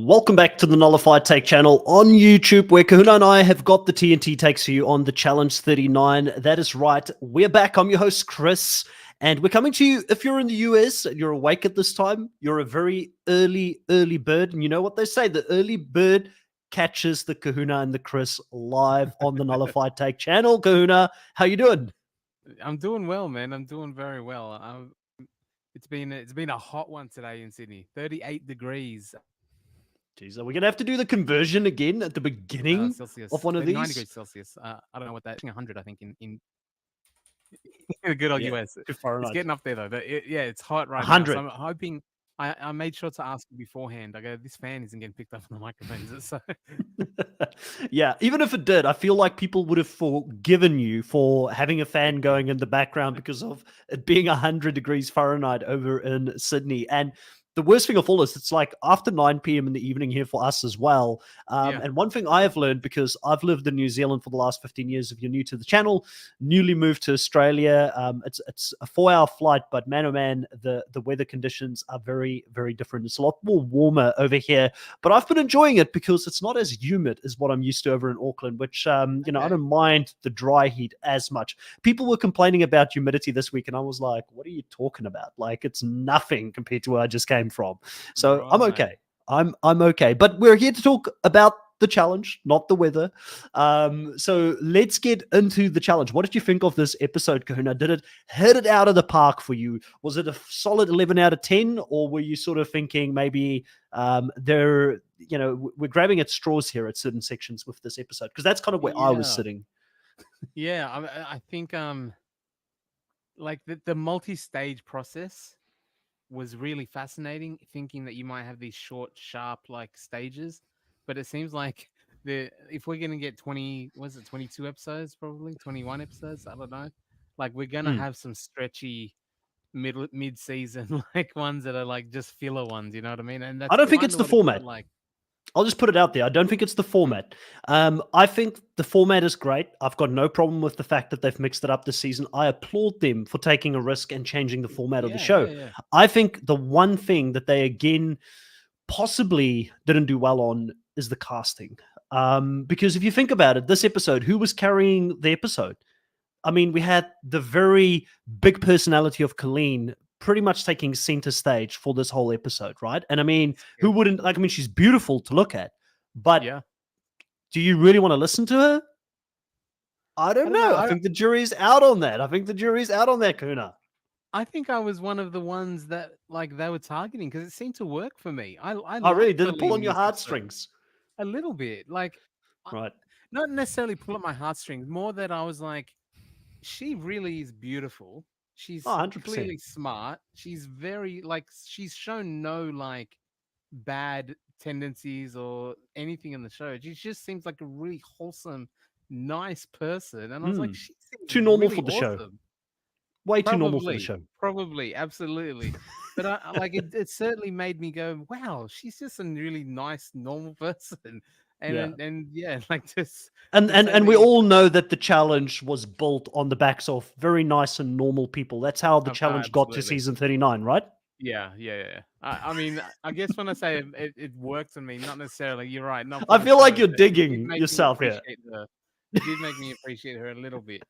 Welcome back to the Nullified Take channel on YouTube, where Kahuna and I have got the TNT takes for you on the Challenge 39. That is right. We're back. I'm your host, Chris, and we're coming to you. If you're in the US and you're awake at this time, you're a very early bird. And you know what they say, the early bird catches the Kahuna and the Chris live on the Nullified Take channel. Kahuna, how you doing? I'm doing well, man. I'm doing very well. It's been a hot one today in Sydney. 38 degrees Jeez, are we going to have to do the conversion again at the beginning of Celsius, one of 39 these? degrees Celsius. I don't know what that. 100, I think, in the good old Yeah, US. to It's Fahrenheit. getting up there though. Yeah, it's hot right now. So 100. I'm hoping. I made sure to ask you beforehand. I go, this fan isn't getting picked up on the microphones. So Yeah, even if it did, I feel like people would have forgiven you for having a fan going in the background because of it being 100 degrees Fahrenheit over in Sydney. And the worst thing of all is it's like after 9 p.m. in the evening here for us as well. yeah, And one thing I have learned, because I've lived in New Zealand for the last 15 years, if you're new to the channel, newly moved to Australia, it's a 4-hour flight, but man, oh man, the weather conditions are very, very different. It's a lot more warmer over here, but I've been enjoying it because it's not as humid as what I'm used to over in Auckland, which, I okay. don't mind the dry heat as much. People were complaining about humidity this week, and I was like, what are you talking about? Like, it's nothing compared to where I just came from. So I'm Right. okay. I'm okay. But we're here to talk about the challenge, not the weather. So let's get into the challenge. What did you think of this episode, Kahuna? Did it hit it out of the park for you? Was it a solid 11 out of 10, or were you sort of thinking maybe we're grabbing at straws here at certain sections with this episode? Because that's kind of where I was Yeah, sitting. yeah. I think like the multi-stage process was really fascinating, thinking that you might have these short, sharp like stages, but it seems like the if we're gonna get 20, was it 22 episodes, probably 21 episodes, I don't know. Like we're gonna Hmm. have some stretchy mid season like ones that are like just filler ones, you know what I mean? And I that's don't think kind it's of the what it felt format. like. I'll just put it out there. I don't think it's the Mm. format. I think the format is great. I've got no problem with the fact that they've mixed it up this season. I applaud them for taking a risk and changing the format of the Yeah, yeah, show. yeah. I think the one thing that they again possibly didn't do well on is the casting. Because if you think about it, this episode, who was carrying the episode? I mean, we had the very big personality of Colleen pretty much taking center stage for this whole episode, right? And I mean, It's who good. wouldn't like? I mean, she's beautiful to look at, but Yeah. do you really want to listen to her? I I don't don't know. know. I think the jury's out on that. I think the jury's out on that, Kuna. I think I was one of the ones that like they were targeting because it seemed to work for me. I Oh, really? liked Did it pull Colleen on in your this episode heartstrings? a little bit. Like, I- Right. not necessarily pull at my heartstrings. More that I was like, she really is beautiful. Oh, She's 100%. clearly smart. She's very like she's shown no like bad tendencies or anything in the show. She just seems like a really wholesome, nice person. And I was like, Mm. she Too seems normal really for the show. awesome. Way too normal for the Probably, show. probably, absolutely. But like it certainly made me go, wow, she's just a really nice, normal person. Yeah. And yeah, like just And to and say and that we you all know that the challenge was built on the backs of very nice and normal people. That's how the challenge got to absolutely. season 39, right? Yeah, yeah, yeah. I mean, I guess when I say it worked on me, not necessarily, you're right, not for I the feel like show, you're but it did digging make me yourself here. appreciate her. It did make me appreciate her a little bit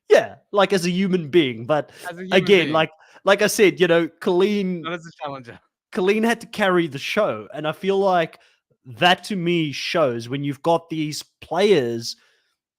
Yeah, like as a human being. But as a human again, being, like I said, Colleen not as a challenger. Colleen had to carry the show. And I feel like that to me shows when you've got these players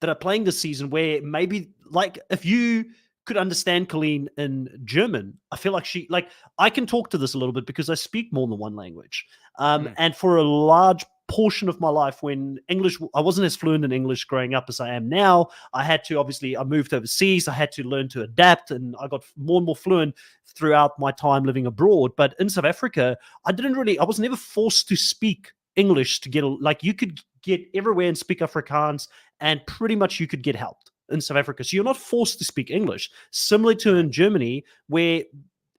that are playing this season where maybe like if you could understand Colleen in German, I feel like I can talk to this a little bit because I speak more than one language. Mm, And for a large portion of my life when I wasn't as fluent in English growing up as I am now. I had to obviously I moved overseas, I had to learn to adapt, and I got more and more fluent throughout my time living abroad. But in South Africa, I was never forced to speak English to get like you could get everywhere and speak Afrikaans, and pretty much you could get helped in South Africa. So you're not forced to speak English, similar to right. in Germany, where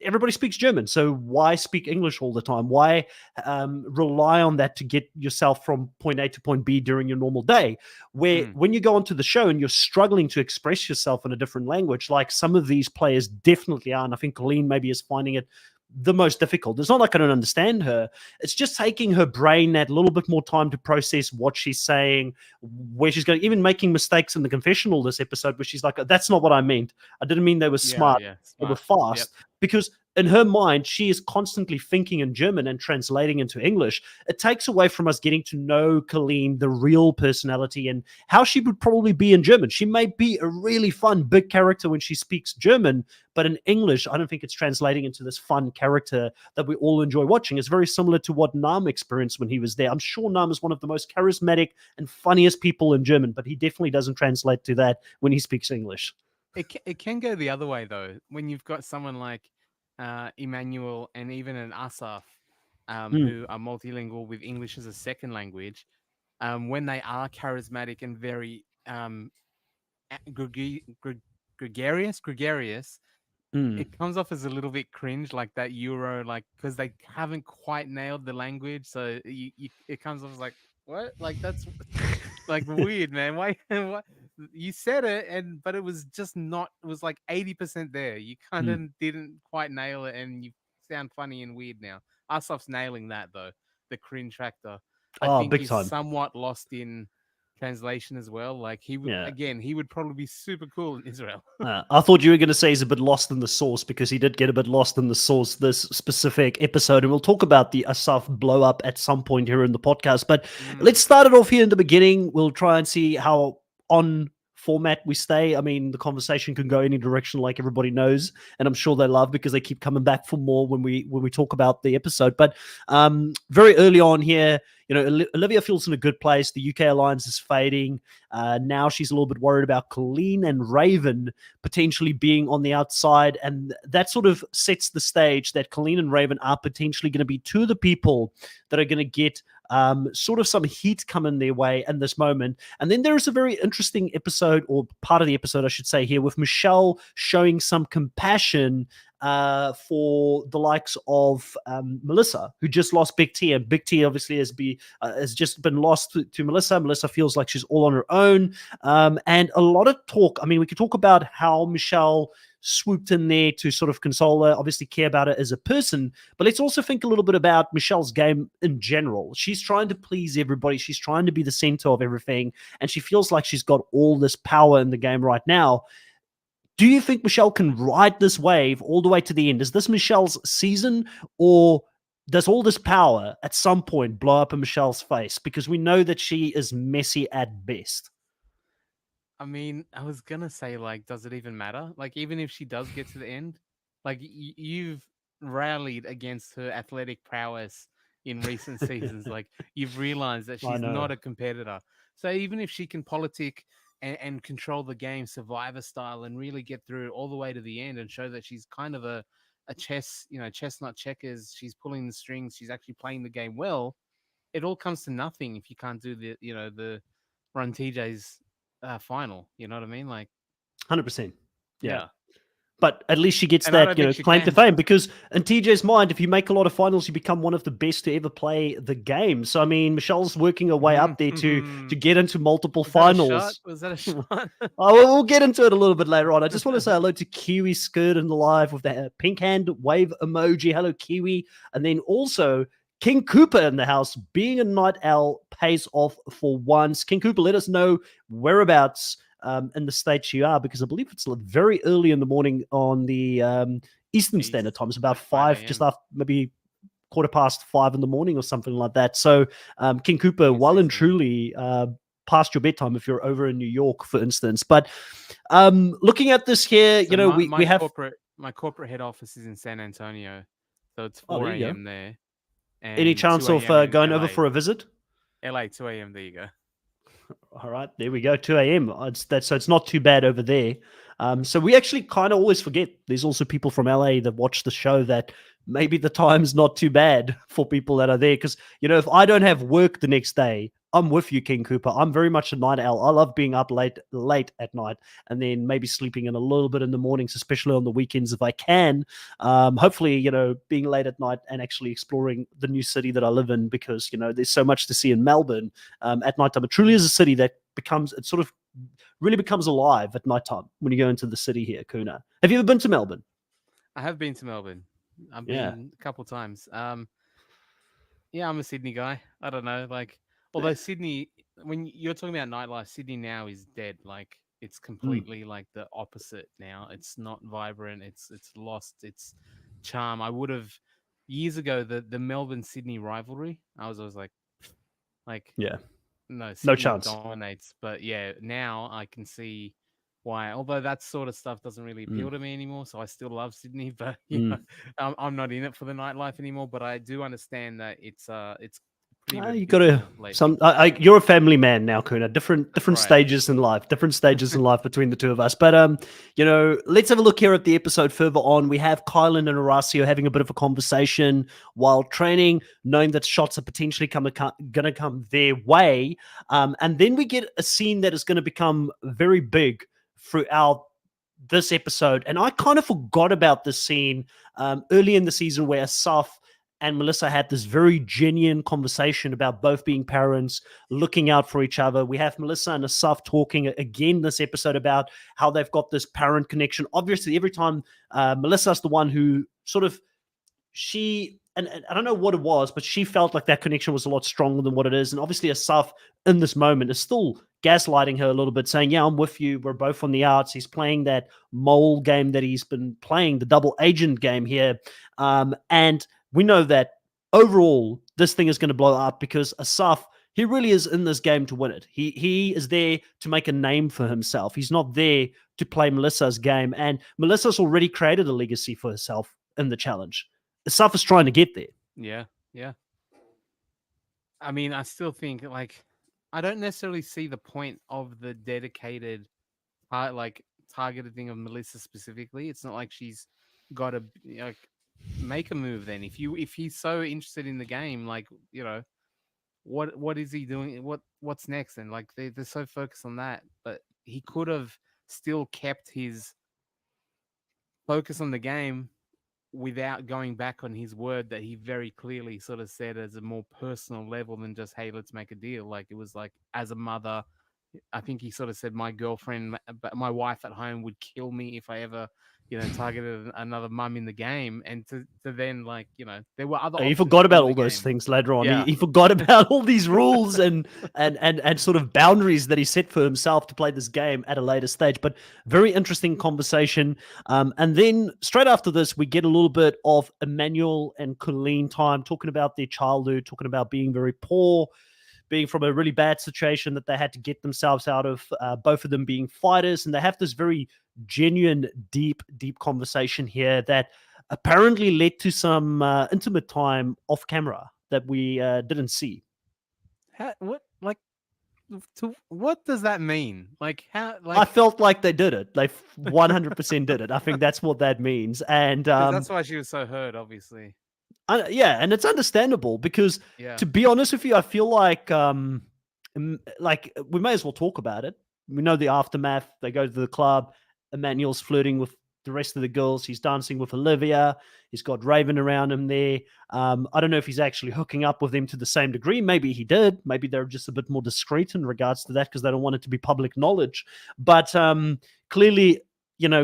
everybody speaks German. So why speak English all the time? Why rely on that to get yourself from point A to point B during your normal day? Where Mm, when you go onto the show and you're struggling to express yourself in a different language, like some of these players definitely are, and I think Colleen maybe is finding it the most difficult. It's not like I don't understand her. It's just taking her brain that little bit more time to process what she's saying, where she's going, even making mistakes in the confessional this episode where she's like, that's not what I meant. I didn't mean they were smart. Yeah, They were smart. Yep. fast. Because in her mind, she is constantly thinking in German and translating into English. It takes away from us getting to know Colleen, the real personality, and how she would probably be in German. She may be a really fun, big character when she speaks German, but in English, I don't think it's translating into this fun character that we all enjoy watching. It's very similar to what Nam experienced when he was there. I'm sure Nam is one of the most charismatic and funniest people in German, but he definitely doesn't translate to that when he speaks English. It can go the other way though. When you've got someone like Emmanuel and even an Asaf, who are multilingual with English as a second language, when they are charismatic and very gregarious, it comes off as a little bit cringe, like that Euro, like because they haven't quite nailed the language, so it comes off as like what, like that's like weird, man. Why? What? You said it, and but it was just not. It was like 80% there. You kind of didn't quite nail it, and you sound funny and weird now. Asaf's nailing that though, the cringe factor. I Oh, think big he's time. somewhat lost in translation as well. Like Yeah. he would probably be super cool in Israel. I thought you were going to say he's a bit lost in the sauce because he did get a bit lost in the sauce this specific episode. And we'll talk about the Asaf blow up at some point here in the podcast. But let's start it off here in the beginning. We'll try and see how on format we stay. I mean, the conversation can go any direction, like everybody knows, and I'm sure they love because they keep coming back for more when we talk about the episode. But very early on here, you know, Olivia feels in a good place. The UK alliance is fading. Now she's a little bit worried about Colleen and Raven potentially being on the outside, and that sort of sets the stage that Colleen and Raven are potentially going to be two of the people that are going to get sort of some heat coming their way in this moment. And then there is a very interesting episode, or part of the episode, I should say, here with Michelle showing some compassion for the likes of Melissa, who just lost Big T, and Big T obviously has just been lost to Melissa. Melissa feels like she's all on her own, and a lot of talk. I mean, we could talk about how Michelle swooped in there to sort of console her, obviously care about her as a person, but let's also think a little bit about Michelle's game in general. She's trying to please everybody. She's trying to be the center of everything, and she feels like she's got all this power in the game right now. Do you think Michelle can ride this wave all the way to the end? Is this Michelle's season, or does all this power at some point blow up in Michelle's face? Because we know that she is messy at best. I mean, I was gonna say, like, does it even matter? Like, even if she does get to the end, like, you've rallied against her athletic prowess in recent seasons. Like, you've realized that I she's know. not a competitor. So even if she can politic and control the game, Survivor style, and really get through all the way to the end and show that she's kind of a chess, chestnut checkers, she's pulling the strings, she's actually playing the game well, it all comes to nothing if you can't do the run TJ's final. You know what I mean? Like, 100%. Yeah. yeah. But at least she gets And I that, don't think she claim to can. fame, because in TJ's mind, if you make a lot of finals, you become one of the best to ever play the game. So, I mean, Michelle's working her way up there to get into multiple finals. Was that a shot? Oh, we'll get into it a little bit later on. I just want to say hello to Kiwi Skirt in the live with the pink hand wave emoji. Hello, Kiwi. And then also King Cooper in the house. Being a night owl pays off for once. King Cooper, let us know whereabouts in the States you are, because I believe it's very early in the morning on the Eastern Standard Time. It's about like 5 just after, maybe 5:15 in the morning or something like that. So King Cooper, well and truly past your bedtime if you're over in New York, for instance. But looking at this here, So we have my corporate head office is in San Antonio, so it's Oh, 4 there you go. a.m. there. And Any chance 2 of a.m. in going LA. over for a visit? LA 2 a.m. There you go. All right, there we go. 2 a.m. So it's not too bad over there. So we actually kind of always forget there's also people from LA that watch the show, that maybe the time's not too bad for people that are there. Because, if I don't have work the next day, I'm with you, King Cooper. I'm very much a night owl. I love being up late at night, and then maybe sleeping in a little bit in the mornings, especially on the weekends if I can. Hopefully, being late at night and actually exploring the new city that I live in, because, there's so much to see in Melbourne at nighttime. It truly is a city that really becomes alive at nighttime when you go into the city here, Kuna. Have you ever been to Melbourne? I have been to Melbourne. I've Yeah. been a couple times. Yeah, I'm a Sydney guy. I don't know, like, although Sydney, when you're talking about nightlife, Sydney now is dead. Like, it's Mm, completely like the opposite now. It's not vibrant. It's lost its charm. I would have years ago the Melbourne Sydney rivalry. I was always like yeah. no, No Sydney chance. dominates. But yeah, now I can see why. Although that sort of stuff doesn't really Mm, appeal to me anymore, so I still love Sydney. But mm. I'm not in it for the nightlife anymore. But I do understand that it's pretty You got to abysmal lately. you're a family man now, Kuna. That's Different right. stages in life, different stages in life between the two of us. But let's have a look here at the episode further on. We have Kylan and Horacio having a bit of a conversation while training, knowing that shots are potentially gonna come their way. And then we get a scene that is going to become very big throughout this episode. And I kind of forgot about this scene early in the season where Asaf and Melissa had this very genuine conversation about both being parents, looking out for each other. We have Melissa and Asaf talking again this episode about how they've got this parent connection. Obviously, every time Melissa's the one who sort of and I don't know what it was, but she felt like that connection was a lot stronger than what it is. And obviously, Asaf in this moment is still gaslighting her a little bit, saying, "Yeah, I'm with you. We're both on the outs." He's playing that mole game that he's been playing, the double agent game here, and we know that overall this thing is going to blow up because Asaf. He really is in this game to win it. He is there to make a name for himself. He's not there to play Melissa's game. And Melissa's already created a legacy for herself in the challenge. Asaf is trying to get there. Yeah, yeah. I mean, I still think like I don't necessarily see the point of the dedicated, like targeted thing of Melissa specifically. It's not like she's got to like make a move. Then, if he's so interested in the game, like what is he doing? What's next? And like they're so focused on that, but he could have still kept his focus on the game without going back on his word that he very clearly sort of said as a more personal level than just, hey, let's make a deal. Like it was like as a mother, I think he sort of said my girlfriend, my wife at home would kill me if I ever, targeted another mum in the game. And to then like, there were other He options forgot about in the all those game. things later on. He, Yeah. he forgot about all these rules and sort of boundaries that he set for himself to play this game at a later stage. But very interesting conversation. And then straight after this, we get a little bit of Emmanuel and Colleen time talking about their childhood, talking about being very poor, being from a really bad situation that they had to get themselves out of, both of them being fighters. And they have this very genuine, deep conversation here that apparently led to some intimate time off camera that we didn't see. What like what does that mean? Like how I like felt like they did it. They 100% did it. I think that's what that means. And because that's why she was so hurt, obviously. yeah, and it's understandable because Yeah. to be honest with you, I feel like we may as well talk about it. We know the aftermath. They go to the club. Emmanuel's flirting with the rest of the girls. He's dancing with Olivia. He's got Raven around him there. I don't know if he's actually hooking up with them to the same degree. Maybe he did. Maybe they're just a bit more discreet in regards to that because they don't want it to be public knowledge. But clearly,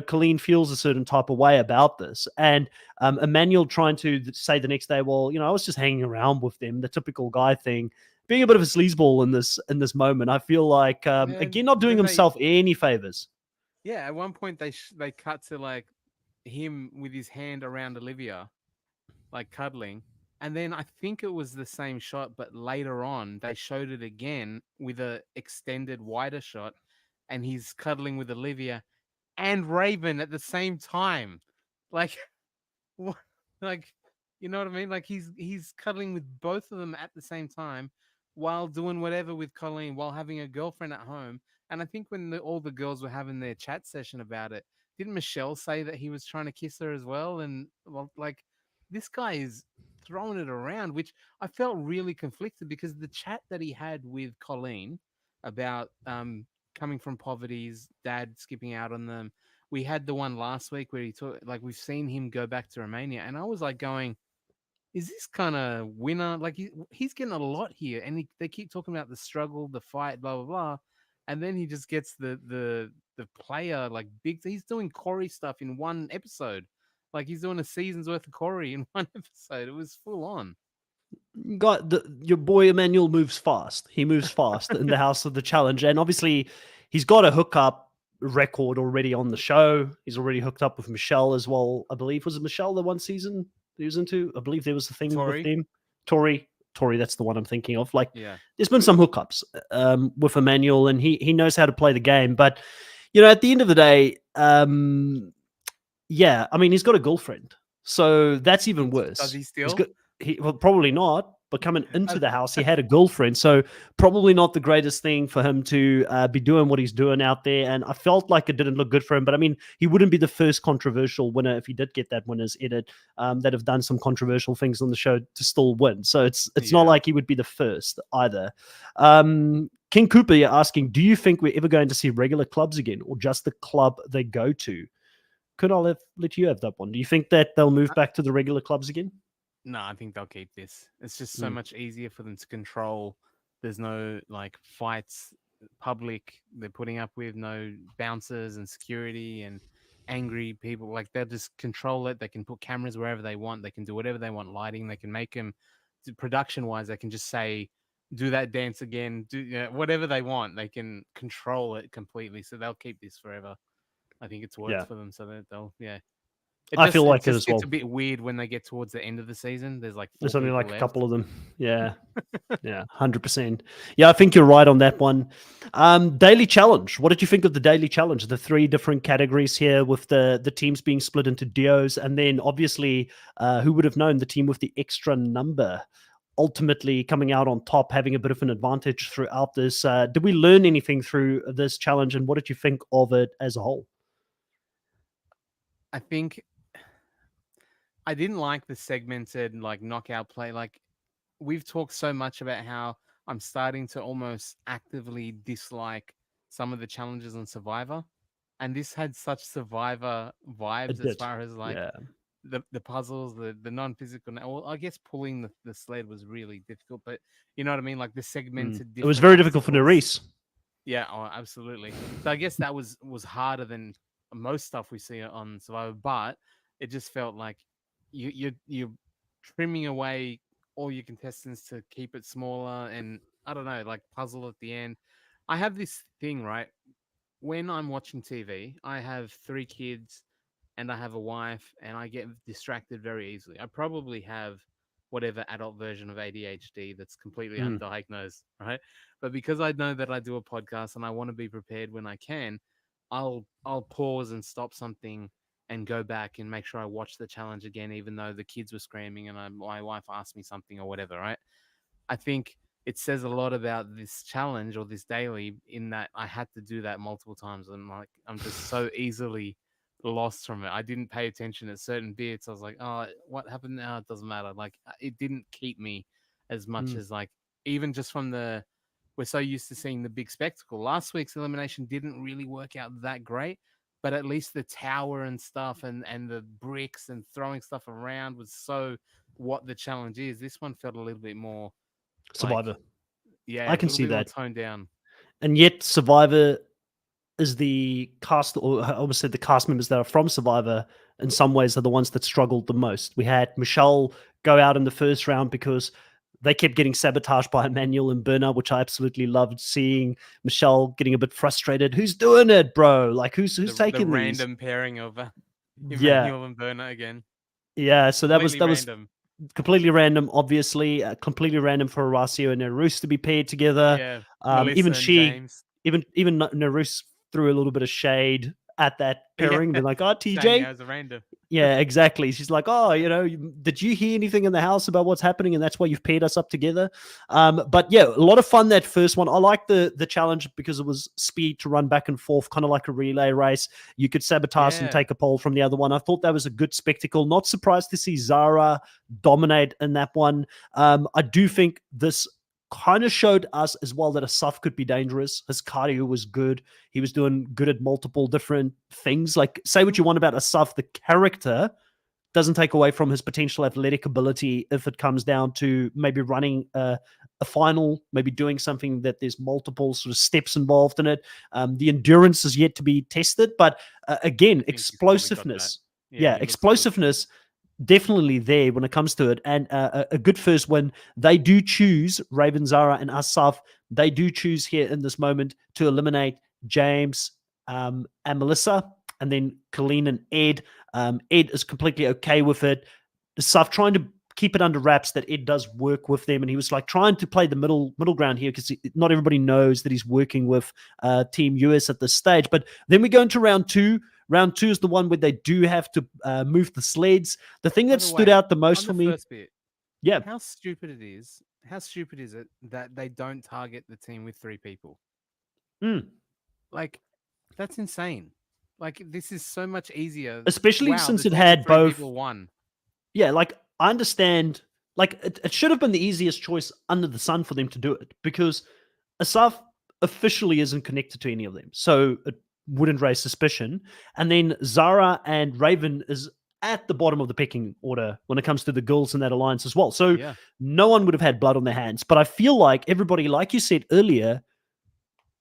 Colleen feels a certain type of way about this. And Emmanuel trying to say the next day, well, I was just hanging around with them, the typical guy thing, being a bit of a sleazeball in this moment. I feel like again, And not doing then himself any favors. yeah, at one point they cut to like him with his hand around Olivia, like cuddling. And then I think it was the same shot, but later on they showed it again with a extended wider shot, and he's cuddling with Olivia and Raven at the same time. Like what? Like, you know what I mean? Like he's cuddling with both of them at the same time while doing whatever with Colleen while having a girlfriend at home. And I think when all the girls were having their chat session about it, didn't Michelle say that he was trying to kiss her as well? And well, like this guy is throwing it around, which I felt really conflicted because the chat that he had with Colleen about coming from poverty's dad skipping out on them, we had the one last week where he took like we've seen him go back to Romania, and I was like going, is this kind of winner? Like he's getting a lot here, and they keep talking about the struggle, the fight, blah blah blah, and then he just gets the player like big. He's doing Corey stuff in one episode. Like he's doing a season's worth of Corey in one episode. It was full on. Your boy Emmanuel moves fast. He moves fast in the House of the Challenge, and obviously he's got a hookup record already on the show. He's already hooked up with Michelle as well. I believe was it Michelle the one season he was into? I believe there was a thing with Tori? them. Tori, that's the one I'm thinking of. Like, Yeah. there's been some hookups with Emmanuel, and he knows how to play the game. But at the end of the day, yeah, I mean, he's got a girlfriend, so that's even worse. Does he He's still? got well, probably not. But coming into the house, he had a girlfriend, so probably not the greatest thing for him to be doing what he's doing out there. And I felt like it didn't look good for him. But I mean, he wouldn't be the first controversial winner if he did get that winner's edit that have done some controversial things on the show to still win. So it's not like he would be the first either. King Cooper, you're asking, do you think we're ever going to see regular clubs again, or just the club they go to? Could I let you have that one? Do you think that they'll move back to the regular clubs again? No, I think they'll keep this. It's just so much easier for them to control. There's no like fights, public they're putting up with, no bouncers and security and angry people. Like they'll just control it. They can put cameras wherever they want. They can do whatever they want. Lighting. They can make them production wise. They can just say, "Do that dance again." Do whatever they want. They can control it completely. So they'll keep this forever. I think it's worked for them. So that they'll I feel like it as well. It's a bit weird when they get towards the end of the season. There's like there's only like left. a couple of them. Yeah. Yeah, 100%. Yeah, I think you're right on that one. Daily challenge. What did you think of the daily challenge? The 3 different categories here with the teams being split into duos, and then obviously, who would have known, the team with the extra number ultimately coming out on top, having a bit of an advantage throughout this. Did we learn anything through this challenge, and what did you think of it as a whole? I think I didn't like the segmented like knockout play. Like we've talked so much about how I'm starting to almost actively dislike some of the challenges on Survivor, and this had such Survivor vibes as far as like the puzzles, the non-physical. Well, I guess pulling the sled was really difficult, but you know what I mean. Like the segmented. It was very difficult for Nerys. Yeah, oh, absolutely. So I guess that was harder than most stuff we see on Survivor, but it just felt like you're trimming away all your contestants to keep it smaller, and I don't know, like puzzle at the end. I have this thing, right? When I'm watching TV, I have 3 kids and I have a wife, and I get distracted very easily. I probably have whatever adult version of ADHD that's completely undiagnosed, right? But because I know that I do a podcast and I want to be prepared when I can, I'll pause and stop something and go back and make sure I watch the challenge again, even though the kids were screaming and my wife asked me something or whatever, right? I think it says a lot about this challenge or this daily in that I had to do that multiple times. And like, I'm just so easily lost from it. I didn't pay attention at certain bits. I was like, oh, what happened now? It doesn't matter. Like it didn't keep me as much as like, even just from we're so used to seeing the big spectacle. Last week's elimination didn't really work out that great, but at least the tower and stuff and the bricks and throwing stuff around was so what the challenge is. This one felt a little bit more Survivor. Like, yeah, I can see that. Toned down. And yet Survivor is the cast, or I almost said the cast members that are from Survivor in some ways are the ones that struggled the most. We had Michelle go out in the first round because they kept getting sabotaged by Emmanuel and Berna, which I absolutely loved seeing. Michelle getting a bit frustrated. Who's doing it, bro? Like who's taking the these? random pairing of Emmanuel and Berna again. Yeah, so that was random. Completely random, obviously. Completely random for Horacio and Nerus to be paired together. Yeah, even James. even Nerus threw a little bit of shade at that pairing, being like, "Oh, TJ." As a random. Yeah, exactly. She's like, "Oh, did you hear anything in the house about what's happening?" And that's why you've paired us up together. But yeah, a lot of fun that first one. I like the challenge because it was speed to run back and forth, kind of like a relay race. You could sabotage and take a pole from the other one. I thought that was a good spectacle. Not surprised to see Zara dominate in that one. I do think this kind of showed us as well that Asaf could be dangerous. His cardio was good. He was doing good at multiple different things. Like, say what you want about Asaf, the character doesn't take away from his potential athletic ability if it comes down to maybe running a final, maybe doing something that there's multiple sort of steps involved in it. The endurance is yet to be tested, but again, explosiveness. Yeah, he looks good. explosiveness definitely there when it comes to it. And a good first win. They do choose, Raven, Zara, and Asaf, they do choose here in this moment to eliminate James and Melissa, and then Colleen and Ed. Ed is completely okay with it. Asaf trying to keep it under wraps that Ed does work with them, and he was like trying to play the middle ground here because not everybody knows that he's working with Team US at this stage. But then we go into round two. Round two is the one where they do have to move the sleds. The thing By that the stood way, out the most on for the me, first bit, yeah, how stupid it is. How stupid is it that they don't target the team with 3 people? mm, Like, that's insane. Like, this is so much easier. especially Wow, since the it team with had 3 both. people won. Yeah, like I understand, like it should have been the easiest choice under the sun for them to do it because Asaf officially isn't connected to any of them, so it wouldn't raise suspicion. And then Zara and Raven is at the bottom of the pecking order when it comes to the girls in that alliance as well. So Yeah. no one would have had blood on their hands. But I feel like everybody, like you said earlier,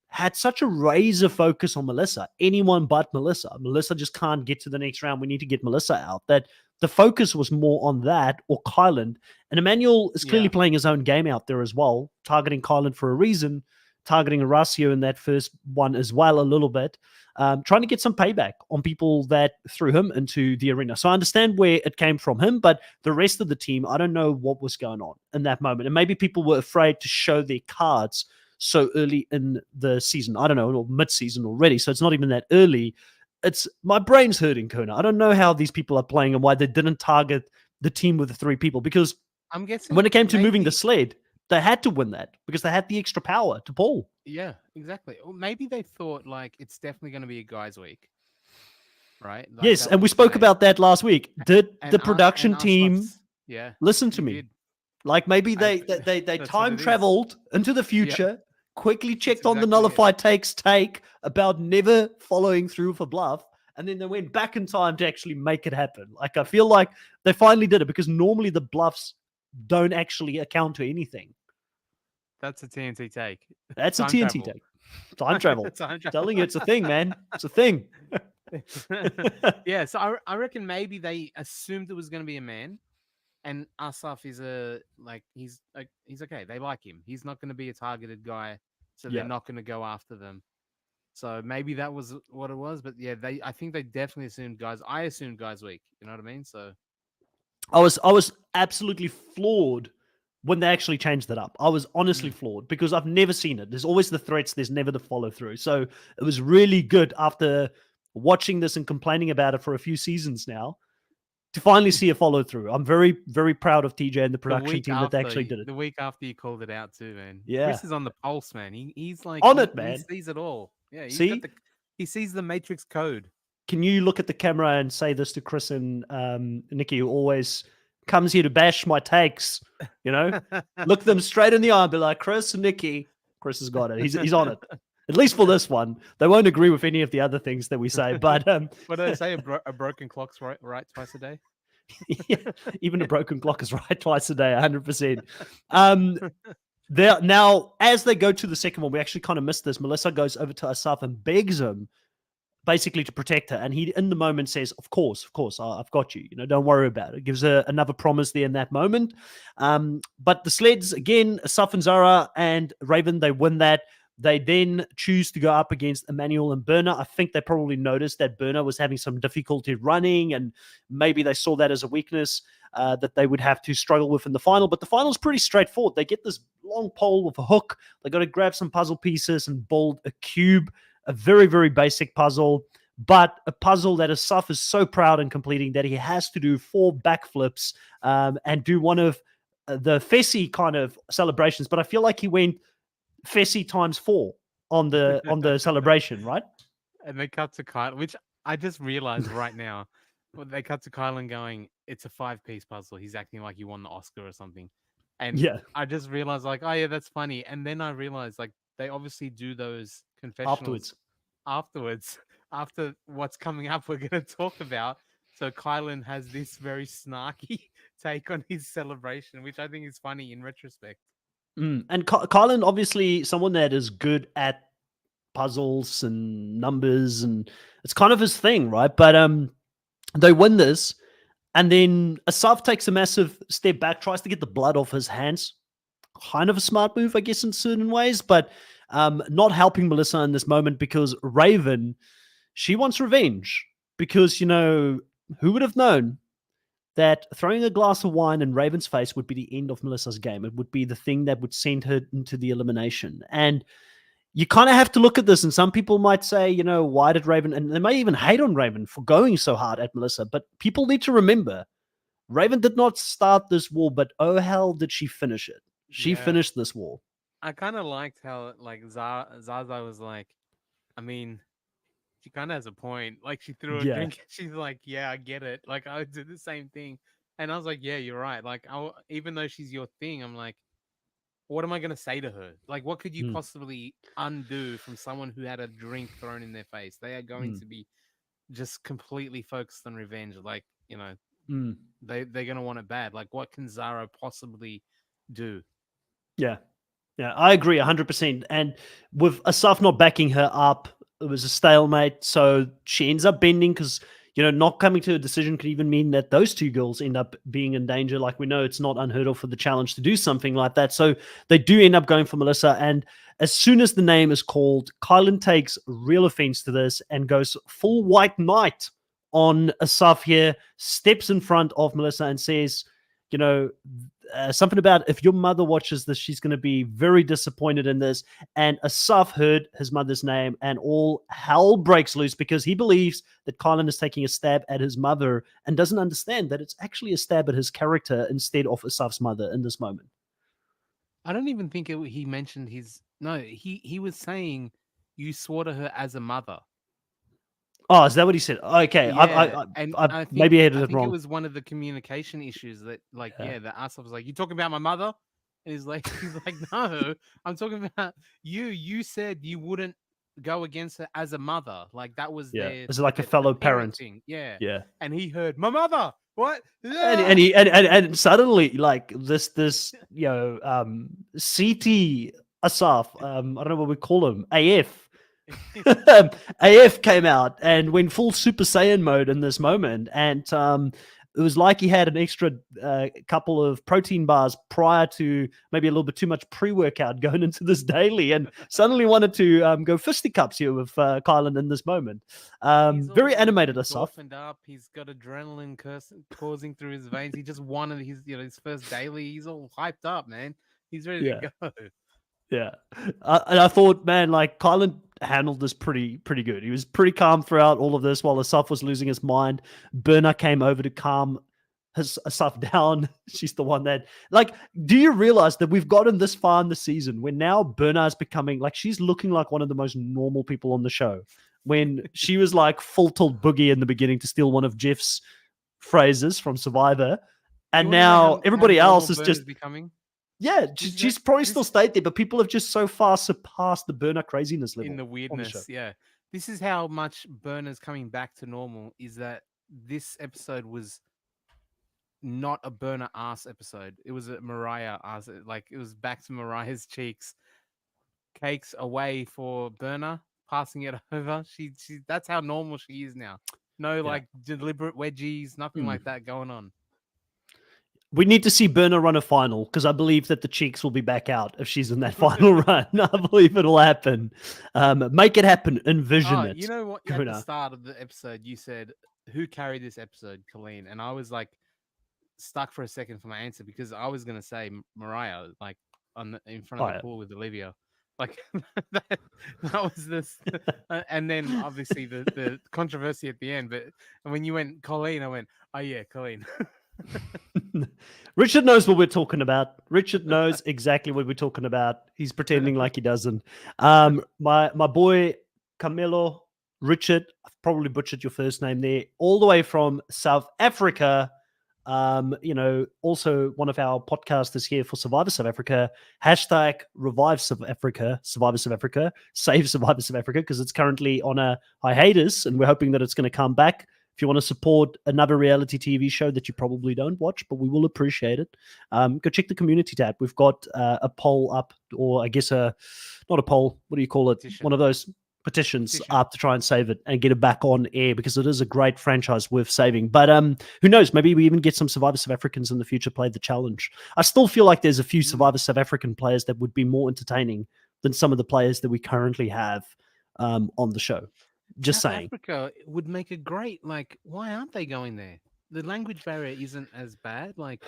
had such a razor focus on Melissa. Anyone but Melissa. Melissa just can't get to the next round. We need to get Melissa out. That the focus was more on that or Kylan. And Emmanuel is clearly Yeah. playing his own game out there as well, targeting Kylan for a reason, targeting Horacio in that first one as well a little bit, trying to get some payback on people that threw him into the arena. So I understand where it came from him, but the rest of the team, I don't know what was going on in that moment. And maybe people were afraid to show their cards so early in the season. I don't know, or mid-season already. So it's not even that early. It's my brain's hurting, Kona. I don't know how these people are playing and why they didn't target the team with the 3 people. Because I'm guessing when it came to moving the maybe sled, they had to win that because they had the extra power to pull. yeah, exactly. Or maybe they thought like it's definitely going to be a guys' week, right? Like Yes, that and we was spoke today. about that last week. Did the And production team Asaf's yeah, listen to we me? did. Like maybe I they that's what time it is. traveled into the Yeah, future, quickly that's checked on the exactly it. nullified takes take about never following through for bluff, and then they went back in time to actually make it happen. Like I feel like they finally did it because normally the bluffs don't actually account to anything. That's a TNT take. That's a Time TNT travel. take. Time travel. Time travel. Telling you it's a thing, man. It's a thing. Yeah, so I reckon maybe they assumed it was going to be a man, and Asaf is he's okay. They like him. He's not going to be a targeted guy, so they're Yeah. not going to go after them. So maybe that was what it was. But yeah, I think they definitely assumed guys. I assumed guys weak. You know what I mean? So I was absolutely floored when they actually changed that up. I was honestly mm, floored because I've never seen it. There's always the threats, there's never the follow through. So it was really good after watching this and complaining about it for a few seasons now to finally see a follow through. I'm very, very proud of TJ and the production team that they actually did it. the week after you called it out too, man. Yeah. Chris is on the pulse, man. He's like On it, he man. sees it all. Yeah, See? he sees the matrix code. Can you look at the camera and say this to Chris and Nikki, who always comes here to bash my takes? You know, look them straight in the eye and be like, Chris and Nikki, Chris has got it. He's on it. At least for this one, they won't agree with any of the other things that we say. But What do they say? A broken clock's right twice a day. yeah, even a broken clock is right twice a day, 100%. There now, as they go to the second one, we actually kind of missed this. Melissa goes over to Asaf and begs him basically to protect her. And he, in the moment, says, of course, I've got you. You know, don't worry about it. Gives her another promise there in that moment. But the sleds, again, Asaf and Zara and Raven, they win that. They then choose to go up against Emmanuel and Berna. I think they probably noticed that Berna was having some difficulty running, and maybe they saw that as a weakness that they would have to struggle with in the final. But the final is pretty straightforward. They get this long pole with a hook. They got to grab some puzzle pieces and build a cube. A very, very basic puzzle, but a puzzle that Asaf is so proud in completing that he has to do 4 backflips and do one of the Fessy kind of celebrations. But I feel like he went Fessy times 4 on the celebration, right? And they cut to Kyle, which I just realized right now. Well, they cut to Kylan going, "It's a 5-piece puzzle." He's acting like he won the Oscar or something. And Yeah, I just realized, like, oh yeah, that's funny. And then I realized, like, they obviously do those confessionals afterwards. afterwards, after what's coming up, we're going to talk about. So Kylan has this very snarky take on his celebration, which I think is funny in retrospect. And Colin, obviously, someone that is good at puzzles and numbers, and it's kind of his thing, right? But They win this, and then Asaf takes a massive step back, tries to get the blood off his hands. Kind of a smart move, I guess, in certain ways, but not helping Melissa in this moment because Raven, she wants revenge. Because, who would have known that throwing a glass of wine in Raven's face would be the end of Melissa's game? It would be the thing that would send her into the elimination. And you kind of have to look at this, and some people might say, why did Raven, and they may even hate on Raven for going so hard at Melissa, but people need to remember, Raven did not start this war, but oh hell did she finish it. She finished this war. I kind of liked how like Zaza was like, I mean, she kind of has a point. Like she threw a Yeah. drink. She's like, yeah, I get it. Like I would do the same thing. And I was like, yeah, you're right. Like even though she's your thing, I'm like, what am I gonna say to her? Like, what could you possibly undo from someone who had a drink thrown in their face? They are going to be just completely focused on revenge. Like, they're gonna want it bad. Like, what can Zara possibly do? Yeah. Yeah, I agree 100%. And with Asaf not backing her up, it was a stalemate. So she ends up bending because, not coming to a decision could even mean that those two girls end up being in danger. Like we know it's not unheard of for the challenge to do something like that. So they do end up going for Melissa. And as soon as the name is called, Kylan takes real offense to this and goes full white knight on Asaf here, steps in front of Melissa and says, something about if your mother watches this, she's going to be very disappointed in this. And Asaf heard his mother's name and all hell breaks loose because he believes that Kylan is taking a stab at his mother and doesn't understand that it's actually a stab at his character instead of Asaf's mother in this moment. I don't even think he mentioned his. No, he was saying you swore to her as a mother. Oh, is that what he said? Okay, Yeah, I maybe I had it wrong. It was one of the communication issues that, like, that Asaf was like, "You talking about my mother?" And he's like, "No, I'm talking about you. You said you wouldn't go against her as a mother. Like that was their, it's like a fellow parent thing. Yeah, yeah." And he heard my mother. What? And suddenly, like this, CT Asaf, I don't know what we call him, AF. AF came out and went full Super Saiyan mode in this moment, and it was like he had an extra couple of protein bars prior to maybe a little bit too much pre-workout going into this daily, and suddenly wanted to go fisticuffs here with Kylan in this moment. Very animated Asaf. Up. He's got adrenaline coursing through his veins. He just wanted his first daily. He's all hyped up, man. He's ready to go. Yeah. And I thought, man, like Kylan handled this pretty good. He was pretty calm throughout all of this while Asaf was losing his mind. Berna came over to calm his Asaf down. She's the one that, like, do you realize that we've gotten this far in the season when now Berna is becoming, like, she's looking like one of the most normal people on the show. When she was like full tilt boogie in the beginning to steal one of Jeff's phrases from Survivor. And now everybody else is just becoming. Yeah, she's probably still stayed there, but people have just so far surpassed the Berna craziness level. In the weirdness, yeah. This is how much Berna's coming back to normal, is that this episode was not a Berna ass episode. It was a Mariah ass. Like, it was back to Mariah's cheeks. Cakes away for Berna, passing it over. She that's how normal she is now. No, like, deliberate wedgies, nothing like that going on. We need to see Berna run a final because I believe that the cheeks will be back out if she's in that final run. I believe it'll happen. Make it happen. Envision it. You know what? At the start of the episode, you said, who carried this episode, Colleen? And I was like stuck for a second for my answer because I was going to say Mariah, like in front of the pool with Olivia. Like that was this. And then obviously the controversy at the end. But when you went Colleen, I went, oh yeah, Colleen. Richard knows what we're talking about. Richard knows exactly what we're talking about. He's pretending like he doesn't. My boy Camilo Richard, I've probably butchered your first name there, all the way from South Africa. Also one of our podcasters here for Survivor South Africa. Hashtag Revive South Africa, Survivor South Africa, save Survivor South Africa, because it's currently on a hiatus and we're hoping that it's going to come back. If you want to support another reality TV show that you probably don't watch, but we will appreciate it, go check the community tab. We've got a poll up, or I guess not a poll. What do you call it? Petition. One of those petitions Petition. up to try and save it and get it back on air, because it is a great franchise worth saving. But who knows? Maybe we even get some Survivor South Africans in the future play the challenge. I still feel like there's a few Survivor South African players that would be more entertaining than some of the players that we currently have on the show. Just South saying. Africa would make a great, like, why aren't they going there? The language barrier isn't as bad. Like,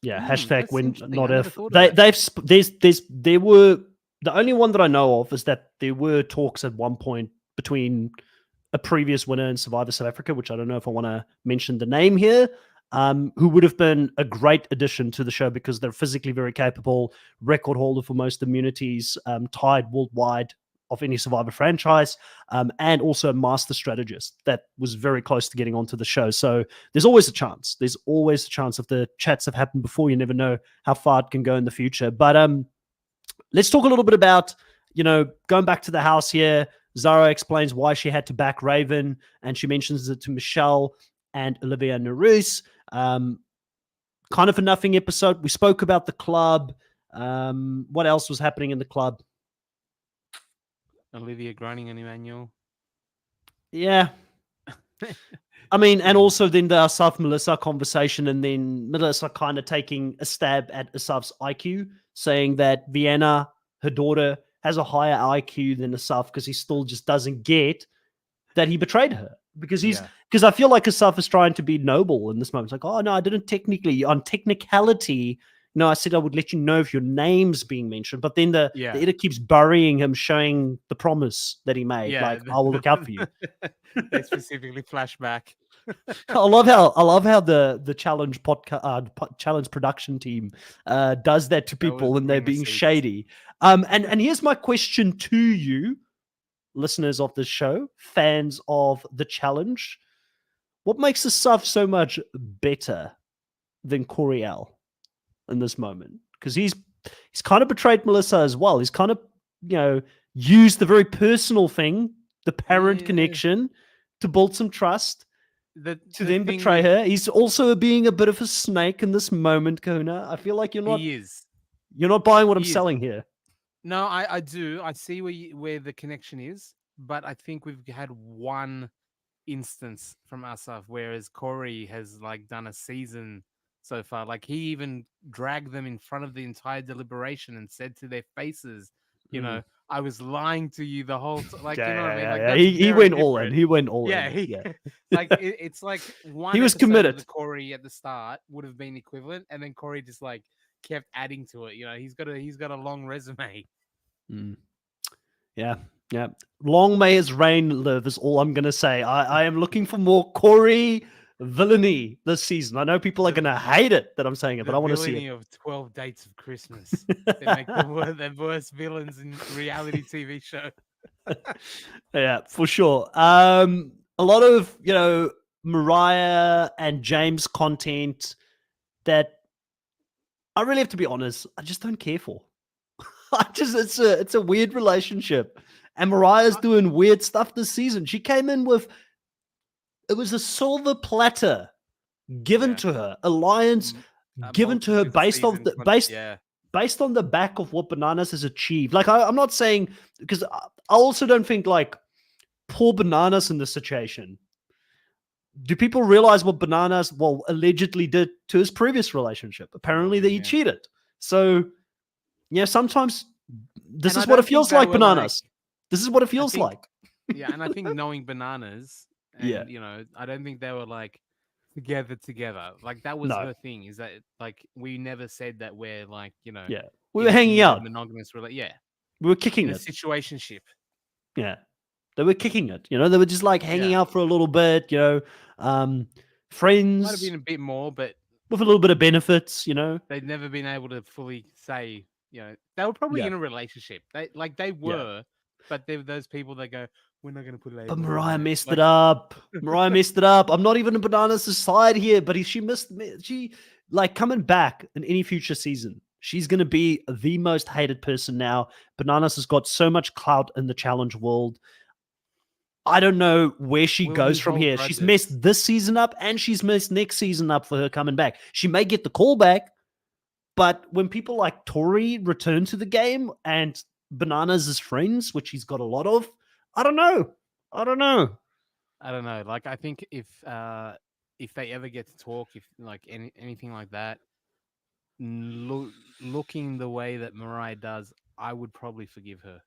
yeah, hashtag that's when interesting. not I never if. thought of They, that. there were, the only one that I know of is that there were talks at one point between a previous winner in Survivor South Africa, which I don't know if I want to mention the name here, who would have been a great addition to the show because they're physically very capable, record holder for most immunities, tied worldwide of any Survivor franchise, and also a master strategist that was very close to getting onto the show. So there's always a chance. There's always a chance. If the chats have happened before, you never know how far it can go in the future. But let's talk a little bit about, going back to the house here. Zara explains why she had to back Raven, and she mentions it to Michelle and Olivia Nerus. Kind of a nothing episode. We spoke about the club. What else was happening in the club? Olivia grinding on Emmanuel. Yeah. I mean, and also then the Asaf-Melissa conversation, and then Melissa kind of taking a stab at Asaf's IQ, saying that Vienna, her daughter, has a higher IQ than Asaf because he still just doesn't get that he betrayed her. Because I feel like Asaf is trying to be noble in this moment. It's like, oh no, I didn't technically, on technicality, I said I would let you know if your name's being mentioned, but then the editor keeps burying him, showing the promise that he made. Like, I will look out for you. They specifically flashback. I love how the challenge challenge production team does that to people when they're being shady. And here's my question to you, listeners of this show, fans of the challenge: what makes the stuff so much better than Coriel in this moment? Because he's kind of betrayed Melissa as well. He's kind of used the very personal thing, the parent connection, to build some trust. To then betray her. He's also being a bit of a snake in this moment, Kahuna. I feel like you're not buying what I'm selling here. No, I do. I see where the connection is, but I think we've had one instance from Asaf, whereas Corey has done a season so far. Like, he even dragged them in front of the entire deliberation and said to their faces, I was lying to you the whole time. Like, you know what I mean? Like, that's he went different. all in. He went all in. It's like one. He was committed. With Corey at the start would have been equivalent, and then Corey just kept adding to it. He's got a long resume. Yeah. Long may his reign live is all I'm gonna say. I am looking for more Corey villainy this season. I know people are gonna hate it that I'm saying it, but I want to see it. Villainy of 12 Dates of Christmas. They make the worst villains in reality TV show. Yeah, for sure. A lot of Mariah and James content that I really have to be honest, I just don't care for. It's a weird relationship, and Mariah's doing weird stuff this season. She came in with, it was a silver platter given to her, alliance given to her based on the back of what Bananas has achieved. Like, I'm not saying, because I also don't think poor Bananas in this situation. Do people realize what Bananas allegedly did to his previous relationship? Apparently he cheated. So sometimes this is what it feels like, Bananas. This is what it feels like. Yeah, and I think knowing Bananas, and I don't think they were together. Like, that was her thing, is that we never said that we're we were hanging out, monogamous we were kicking it, a situationship. They were kicking it. They were just hanging out for a little bit. Friends. Might have been a bit more, but with a little bit of benefits. They'd never been able to fully say. They were probably in a relationship. They were, but they were those people that go, we're not going to put it. But Mariah messed it up. Mariah messed it up. I'm not even on Bananas' side here, but she coming back in any future season, she's going to be the most hated person now. Bananas has got so much clout in the challenge world. I don't know where she goes from here. She's messed this season up, and she's messed next season up for her coming back. She may get the call back, but when people like Tori return to the game and bananas as friends, which he's got a lot of. I don't know. I don't know. I don't know. Like, I think if they ever get to talk, if like anything like that, looking the way that Mariah does, I would probably forgive her.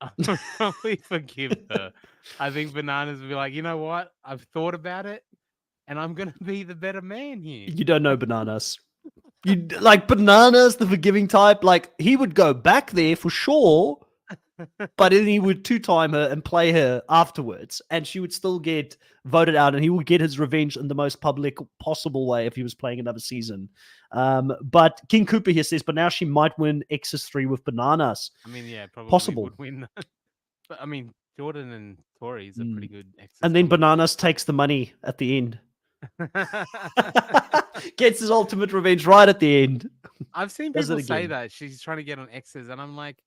I would probably forgive her. I think Bananas would be like, you know what? I've thought about it, and I'm gonna be the better man here. You don't know bananas. You like bananas, the forgiving type. Like he would go back there for sure, but then he would two-time her and play her afterwards, and she would still get voted out, and he would get his revenge in the most public possible way if he was playing another season. But King Cooper here says, but now she might win X's3 with bananas. I mean, yeah, probably Possible. would win. But I mean, Jordan and Tori is a pretty good X's. And then Bananas takes the money at the end. Gets his ultimate revenge right at the end. I've seen people say that she's trying to get on X's, and I'm like,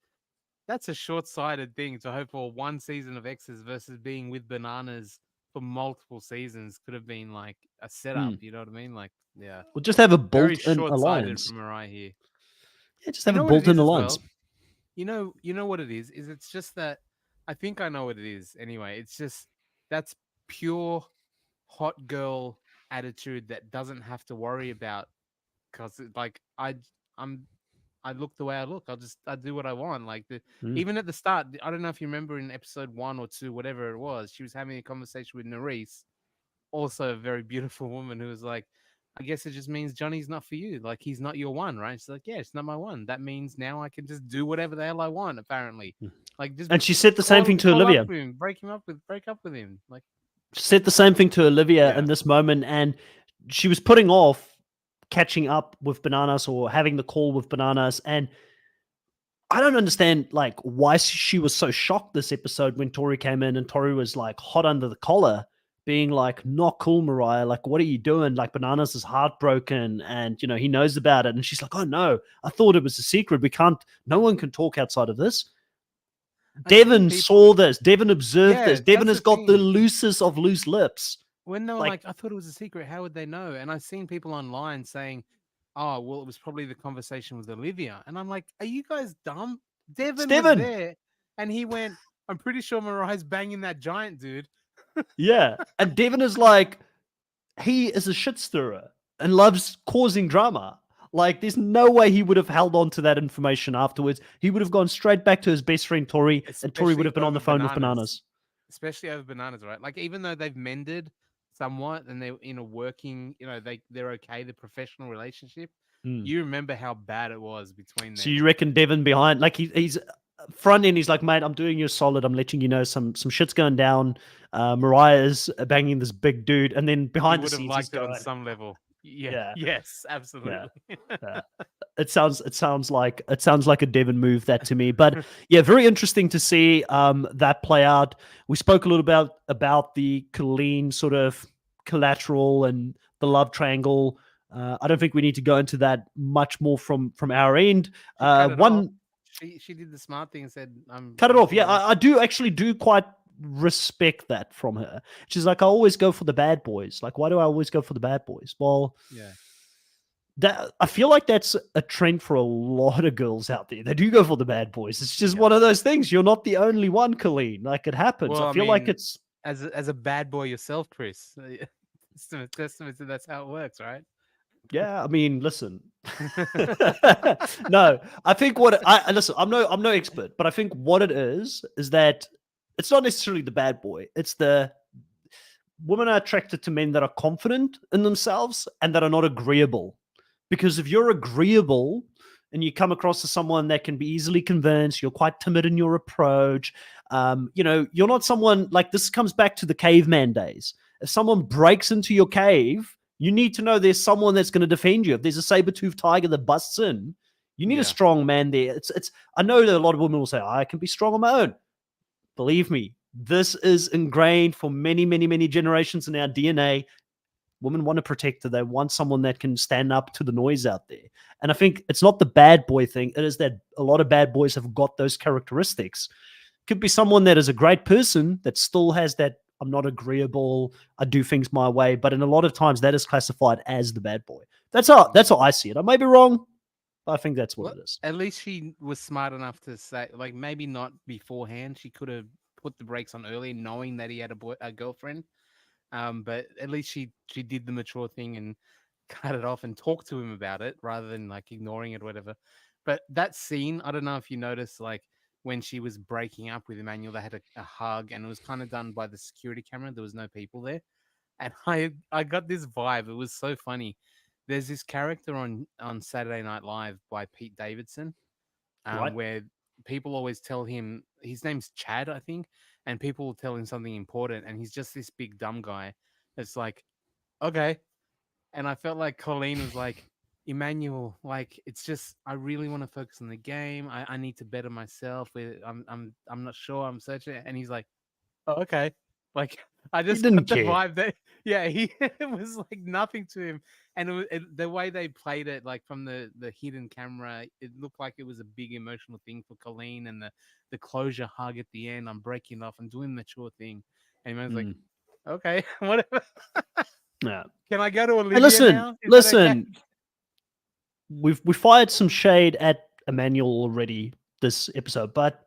that's a short-sighted thing to hope for one season of X's versus being with Bananas for multiple seasons. Could have been like a setup. You know what I mean? Like, yeah. We'll just have a Very built-in short-sighted alliance. from Mariah here. Yeah, just have a built-in alliance. Well? You know what it is? Is it's just that I think I know what it is. Anyway, it's just that's pure hot girl attitude that doesn't have to worry about, because like I look the way I look. I do what I want. Like even at the start, I don't know if you remember in episode 1 or 2, whatever it was, she was having a conversation with Nerys, also a very beautiful woman, who was like, I guess it just means Johnny's not for you. Like, he's not your one, right? She's like, yeah, it's not my one. That means now I can just do whatever the hell I want, apparently. Like, just and she said the same thing to Olivia. Break up with him. Like, said the same thing to Olivia in this moment, and she was putting off catching up with Bananas or having the call with Bananas, and I don't understand like why she was so shocked this episode when Tori came in and Tori was like hot under the collar, being like, not cool, Mariah, like what are you doing? Like Bananas is heartbroken and you know he knows about it, and she's like, oh no, I thought it was a secret. No one can talk outside of this. Devin saw this. Devin observed this. Devin has got the loosest of loose lips. When they were like, I thought it was a secret, how would they know? And I've seen people online saying, oh, well, it was probably the conversation with Olivia. And I'm like, are you guys dumb? Devin was there, and he went, I'm pretty sure Mariah's banging that giant dude. Yeah. And Devin is like, he is a shit stirrer and loves causing drama. Like, there's no way he would have held on to that information afterwards. He would have gone straight back to his best friend, Tori, and Tori would have been on the phone with Bananas. Especially over Bananas, right? Like, even though they've mended somewhat and they're in a working, you know, they're okay, the professional relationship, you remember how bad it was between them. So you reckon Devin behind, like he's front end, he's like, mate, I'm doing you a solid. I'm letting you know some shit's going down. Mariah's banging this big dude. And then behind the scenes, he's going, on some level. Yeah. Yes, absolutely. Yeah. It sounds like a Devin move, that to me. But yeah, very interesting to see that play out. We spoke a little about the Colleen sort of collateral and the love triangle. I don't think we need to go into that much more from our end. She did the smart thing and said, cut it off. Yeah, I do quite respect that from her. She's like, I always go for the bad boys. Like, why do I always go for the bad boys? Well, yeah, I feel like that's a trend for a lot of girls out there. They do go for the bad boys. It's just one of those things. You're not the only one, Colleen. Like, it happens. Well, I feel like it's as a bad boy yourself, Chris. Testament to that's how it works, right? Yeah, I mean, listen. No, I think listen, I'm no expert, but I think what it is that it's not necessarily the bad boy. It's the women are attracted to men that are confident in themselves and that are not agreeable. Because if you're agreeable and you come across as someone that can be easily convinced, you're quite timid in your approach, you're not someone like, this comes back to the caveman days. If someone breaks into your cave, you need to know there's someone that's going to defend you. If there's a saber-toothed tiger that busts in, you need a strong man there. I know that a lot of women will say, I can be strong on my own. Believe me, this is ingrained for many, many, many generations in our DNA. Women want to protect her. They want someone that can stand up to the noise out there. And I think it's not the bad boy thing. It is that a lot of bad boys have got those characteristics. Could be someone that is a great person that still has that, I'm not agreeable, I do things my way. But in a lot of times that is classified as the bad boy. That's how I see it. I may be wrong. I think that's what Well, it is. at least she was smart enough to say, like, maybe not beforehand. She could have put the brakes on early, knowing that he had a girlfriend. But at least she did the mature thing and cut it off and talked to him about it rather than like ignoring it or whatever. But that scene, I don't know if you noticed, like when she was breaking up with Emmanuel, they had a hug, and it was kind of done by the security camera. There was no people there, and I got this vibe. It was so funny. There's this character on Saturday Night Live by Pete Davidson, Right? where people always tell him his name's Chad, I think, and people will tell him something important, and he's just this big dumb guy. It's like, okay, and I felt like Colleen was like, Emmanuel, like it's just I really want to focus on the game. I need to better myself. I'm not sure. I'm searching, and he's like, oh, okay. Like I He just didn't got the care. vibe that yeah, he it was like nothing to him, and the way they played it, like from the hidden camera, it looked like it was a big emotional thing for Colleen, and the closure hug at the end. I'm breaking off and doing the mature thing, and he was like, Mm, okay, whatever. yeah. Can I go to And Olivia now? Is that okay? we fired some shade at Emmanuel already this episode, but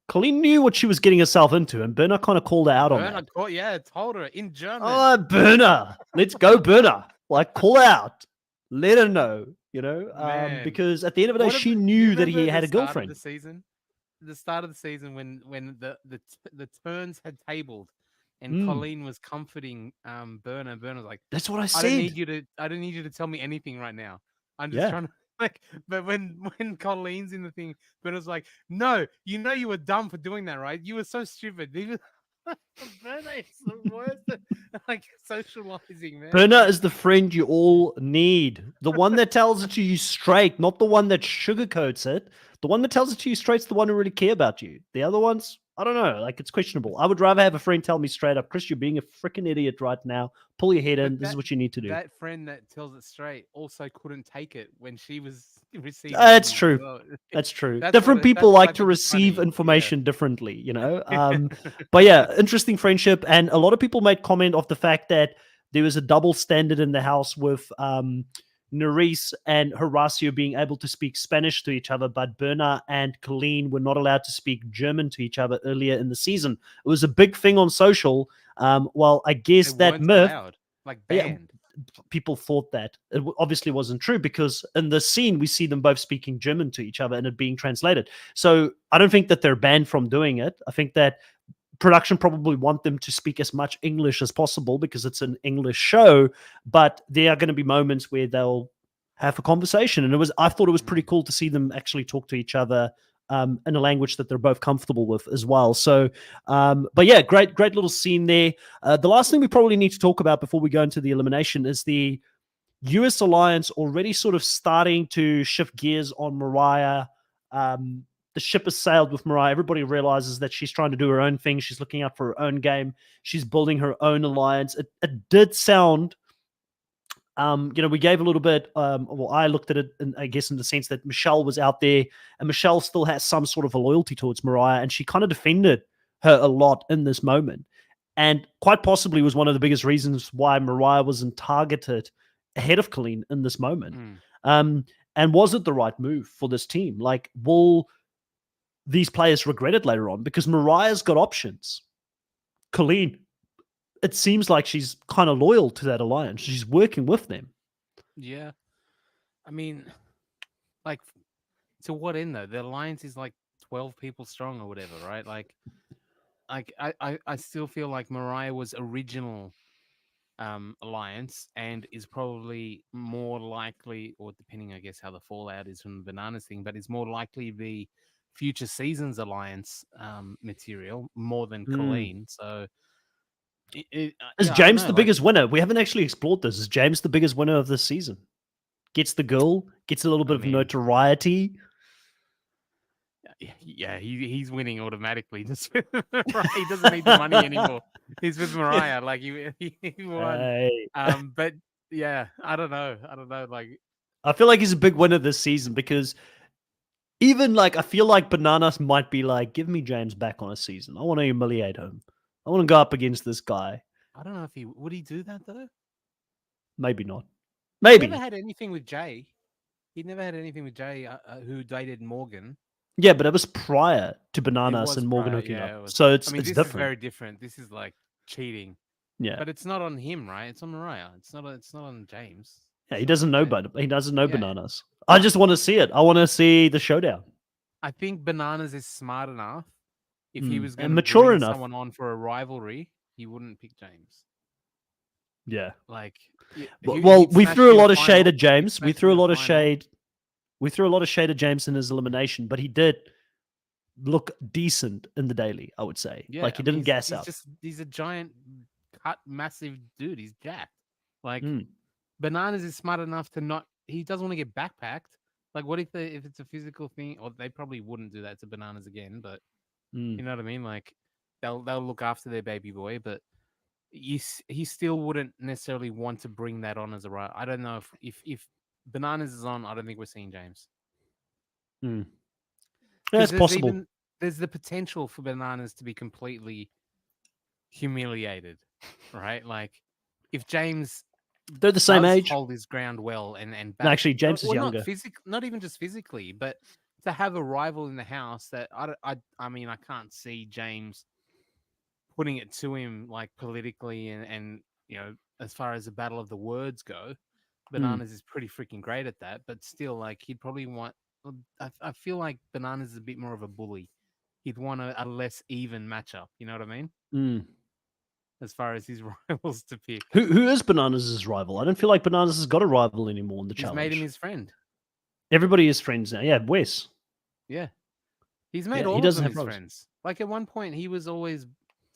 Colleen knew what she was getting herself into, and Berna kind of called her out on Burner that. caught, yeah, told her in German. Oh, Berna, let's go, Berna. Like, call out, let her know, Man, because at the end of the day, what she about you? knew that he Remember the had a start of the girlfriend. season? The start of the season when the turns had tabled, and Mm, Colleen was comforting Burner. Burner was like, that's what I I don't need said. you to tell me anything right now. I'm just Yeah. trying to like. But when Colleen's in the thing, Burner's like, no, you were dumb for doing that, right? You were so stupid. Burner is the worst at, like socializing, man. Berna Like, is the friend you all need. The one that tells it to you straight, not the one that sugarcoats it. The one that tells it to you straight is the one who really care about you. The other ones, I don't know. Like, it's questionable. I would rather have a friend tell me straight up, Chris, you're being a freaking idiot right now. Pull your head but in. This is what you need to do. that friend that tells it straight also couldn't take it when she was receiving That's news as true. well. That's true. That's Different people what I like to think is receive funny. Yeah. information differently, But yeah, interesting friendship. And a lot of people made comment of the fact that there was a double standard in the house with Nerys and Horacio being able to speak Spanish to each other, but Berna and Colleen were not allowed to speak German to each other earlier in the season. It was a big thing on social. Well, I They guess that weren't myth, allowed, like yeah, banned. people thought that it obviously wasn't true because in the scene we see them both speaking German to each other and it being translated. So I don't think that they're banned from doing it. I think that production probably want them to speak as much English as possible because it's an English show, but there are going to be moments where they'll have a conversation. And I thought it was pretty cool to see them actually talk to each other in a language that they're both comfortable with as well. So, but yeah, great little scene there. The last thing we probably need to talk about before we go into the elimination is the US Alliance already sort of starting to shift gears on Mariah. The ship has sailed with Mariah. Everybody realizes that she's trying to do her own thing. She's looking out for her own game. She's building her own alliance. It did sound, we gave a little bit, well, I looked at it, I guess, in the sense that Michelle was out there and Michelle still has some sort of a loyalty towards Mariah, and she kind of defended her a lot in this moment. And quite possibly was one of the biggest reasons why Mariah wasn't targeted ahead of Colleen in this moment. Mm. And was it the right move for this team? Like, will these players regret it later on? Because Mariah's got options. Colleen, it seems like she's kind of loyal to that alliance. She's working with them. Yeah, I mean, like, to what end though? The alliance is like 12 people strong or whatever, right? I still feel like Mariah was original alliance and is probably more likely, or depending, I guess, how the fallout is from the bananas thing, but is more likely the future seasons alliance material more than Mm. Colleen. So, Is yeah, I don't James know. the Like, biggest winner? We haven't actually explored this. Is James the biggest winner of this season? Gets the girl, gets a little I bit of mean, notoriety. yeah, he's winning automatically. Just right, he doesn't need the money anymore. He's with Mariah, like he won. Hey. But yeah, I don't know. Like, I feel like he's a big winner this season because even like I feel like Bananas might be like, give me James back on a season. I want to humiliate him. I want to go up against this guy. I don't know if he would do that though. Maybe not. He never Maybe. had anything with Jay. he never had anything with Jay, who dated Morgan. Yeah, but it was prior to It Bananas was and Morgan prior, hooking yeah. up, It was. so I it's mean, it's this is different. very different. This is like cheating, Yeah, but it's not on him, right? It's on Mariah. It's not on James. yeah. It's He not doesn't on know, James. but he doesn't know Yeah, Bananas. I just want to see it. I want to see the showdown. I think Bananas is smart enough. If he was going And to mature bring enough. someone on for a rivalry, he wouldn't pick James. Yeah. Like Well, he'd we smash threw a you in a lot of shade final. at He'd James. We smash you threw a in a lot of final. shade. We threw a lot of shade at James in his elimination, but he did look decent in the daily. I would say, Yeah, like I he mean, didn't gas he's out. just he's a giant, cut, massive dude. He's jacked. Like Mm, Bananas is smart enough to not. He doesn't want to get backpacked. Like, what if it's a physical thing? Or they probably wouldn't do that to Bananas again. But mm, you know what I mean? Like, they'll look after their baby boy. But he still wouldn't necessarily want to bring that on as a right. I don't know if Bananas is on. I don't think we're seeing James mm. Yeah, because it's possible. there's the potential for Bananas to be completely humiliated, right? Like if James They're the same does age. hold his ground well and No, back, actually, James is or not younger. not even just physically, but to have a rival in the house that I mean I can't see James putting it to him like politically and you know as far as the battle of the words go. Mm, Bananas is pretty freaking great at that, but still, like he'd probably want. I feel like Bananas is a bit more of a bully. He'd want a less even matchup. You know what I mean? mm. As far as his rivals to pick. Who is Bananas' rival? I don't feel like Bananas has got a rival anymore in the He's made him challenge. his friend. Everybody is friends now. Yeah, Wes. Yeah. He's made Yeah, he all of doesn't them have his rivals. friends. Like at one point, he was always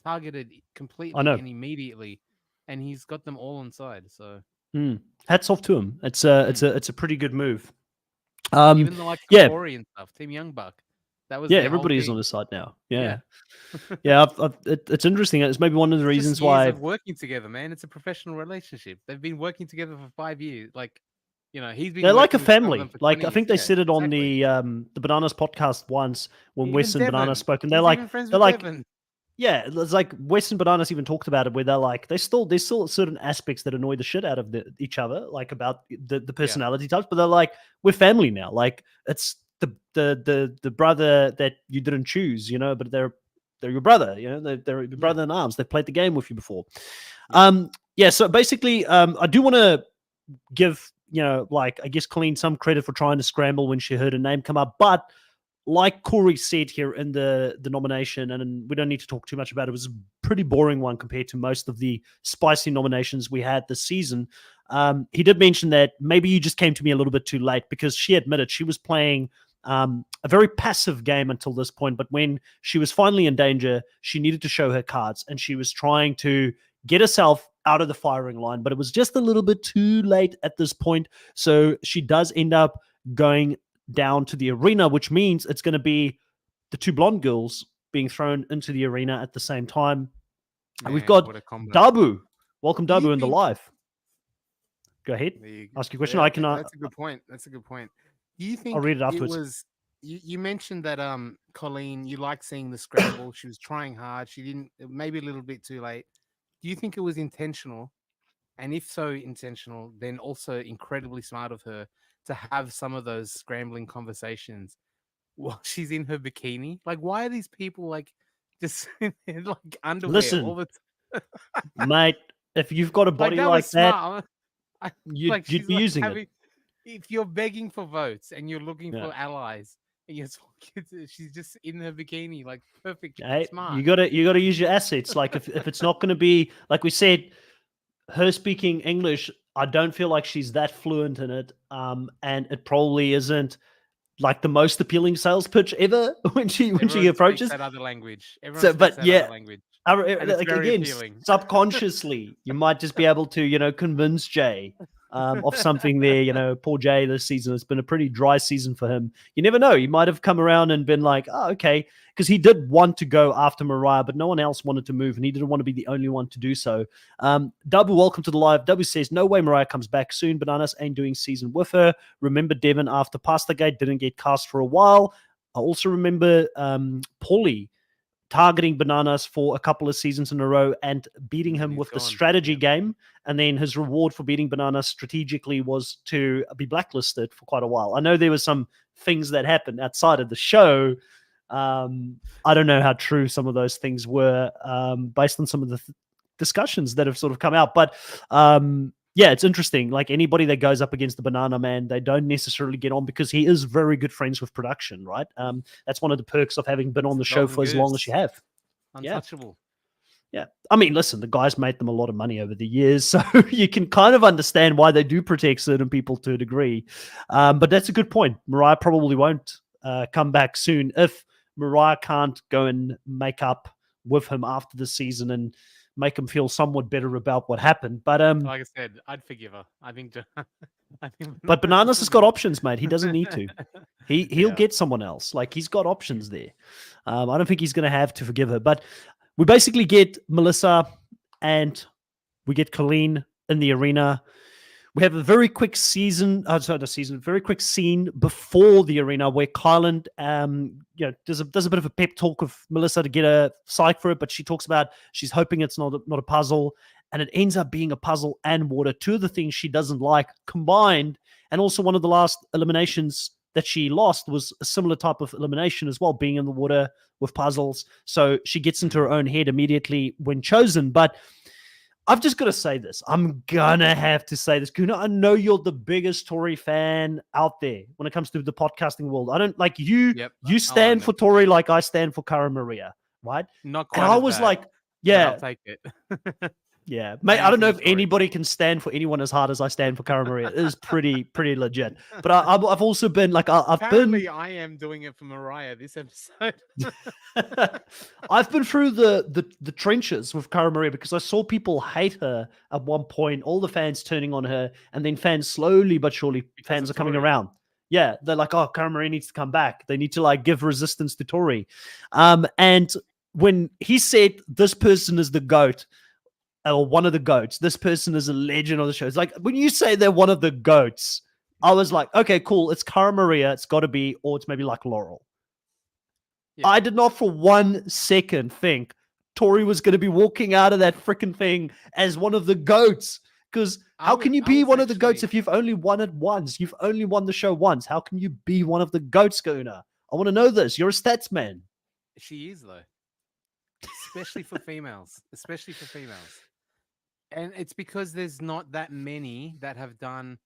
targeted I completely know. and immediately, and he's got them all inside. So, Mm. Hats off to him. It's mm. a pretty good move. Even like Yeah, Kapori and stuff, Team Young Buck, that was yeah. their whole Everybody is on thing. his side now. Yeah, Yeah. yeah. It's interesting. It's maybe one of the It's just reasons years why of working together, man. It's a professional relationship. They've been working together for 5 years. Like, you know, he's been they're like a working with some of them family. for Like 20 I years. think they Yeah, said it on exactly. the Bananas podcast once when Wes Even and Banana Devon, spoke, and he's even friends they're with like Devon. yeah, it's like Wes and Bananas even talked about it where they're like there's still certain aspects that annoy the shit out of each other, like about the Yeah, personality types, but they're like we're family now. Like it's the brother that you didn't choose, you know, but they're your brother, you know, they're your yeah, brother in arms. They've played the game with you before. yeah. Yeah, so basically, I do want to give like I guess Colleen some credit for trying to scramble when she heard her name come up, but like Corey said here in the nomination, and we don't need to talk too much about it. It was a pretty boring one compared to most of the spicy nominations we had this season. He did mention that maybe you just came to me a little bit too late because she admitted she was playing a very passive game until this point. But when she was finally in danger, she needed to show her cards and she was trying to get herself out of the firing line. But it was just a little bit too late at this point. So she does end up going down to the arena, which means it's going to be the two blonde girls being thrown into the arena at the same time. And we've Man, got what a combo. Dabu. Welcome, Do you Dabu, in the think live. Go ahead. there you Ask your go. question. Yeah, I can. that's a good point. That's a good point. Do you I'll think read it it afterwards. was you mentioned that Colleen, you like seeing the scramble. She was trying hard. She didn't maybe a little bit too late. Do you think it was intentional? And if so intentional, then also incredibly smart of her to have some of those scrambling conversations while she's in her bikini. Like, why are these people like just in like underwear all Listen, the time? mate. If you've got a Like body that was like that, smart. you'd Like you'd she's be like using it. having if you're begging for votes and you're looking Yeah. for allies and you're talking she's just in her bikini, like perfect, Hey, smart. you gotta use your assets. Like if it's not going to be like we said, her speaking English, I don't feel like she's that fluent in it. And it probably isn't like the most appealing sales pitch ever when she Everyone speaks approaches. that other language. Everyone So, speaks but that other yeah, language. And it's like very again, appealing. subconsciously, you might just be able to, convince Jay of something there. Poor Jay this season. It's been a pretty dry season for him. You never know. He might have come around and been like, oh, okay. Because he did want to go after Mariah, but no one else wanted to move, and he didn't want to be the only one to do so. Dabu, welcome to the live. Dabu says, no way Mariah comes back soon. Bananas ain't doing season with her. Remember Devon after Pastagate didn't get cast for a while. I also remember Paulie targeting Bananas for a couple of seasons in a row and beating him he's with the gone. strategy Yep. game. And then his reward for beating Bananas strategically was to be blacklisted for quite a while. I know there was some things that happened outside of the show. I don't know how true some of those things were based on some of the discussions that have sort of come out. But yeah, it's interesting. Like anybody that goes up against the Banana Man, they don't necessarily get on because he is very good friends with production, right? That's one of the perks of having been on the show for as long as you have. Untouchable. Yeah. I mean, listen, the guy's made them a lot of money over the years, so you can kind of understand why they do protect certain people to a degree. But that's a good point. Mariah probably won't come back soon if Mariah can't go and make up with him after the season and make him feel somewhat better about what happened. But Like I said, I'd forgive her. I think. but Bananas has got options, mate. He doesn't need to. He'll Yeah. get someone else. Like he's got options there. I don't think he's going to have to forgive her. But we basically get Melissa and we get Colleen in the arena. We have a very quick very quick scene before the arena where Kylan, does a bit of a pep talk of Melissa to get her psyched for it, but she talks about she's hoping it's not a puzzle, and it ends up being a puzzle and water. Two of the things she doesn't like combined, and also one of the last eliminations that she lost was a similar type of elimination as well, being in the water with puzzles. So she gets into her own head immediately when chosen, but I've just got to say this. I'm going to have to say this. Kahuna, I know you're the biggest Tori fan out there when it comes to the podcasting world. I don't like you. Yep. You stand for Tori like I stand for Cara Maria, right? Not quite. And I as was bad, like, but yeah, I'll take it. yeah. Mate, I am don't know Team if Tori. anybody can stand for anyone as hard as I stand for Cara Maria. It is pretty legit. But I've also been like, Apparently, I am doing it for Mariah this episode. I've been through the trenches with Cara Maria because I saw people hate her at one point, all the fans turning on her, and then fans slowly but surely fans are coming Tori. around. Yeah, they're like, oh, Cara Maria needs to come back. They need to like give resistance to Tori. And when he said this person is the GOAT, or one of the GOATs, this person is a legend of the show. It's like when you say they're one of the GOATs, I was like, okay, cool. It's Cara Maria. It's got to be, or it's maybe like Laurel. Yeah. I did not for 1 second think Tori was going to be walking out of that freaking thing as one of the GOATs. Because how can you be one of the GOATs if you've only won it once? You've only won the show once. How can you be one of the GOATs, Kahuna? I want to know this. You're a stats man. She is, though. Especially for females. And it's because there's not that many that have done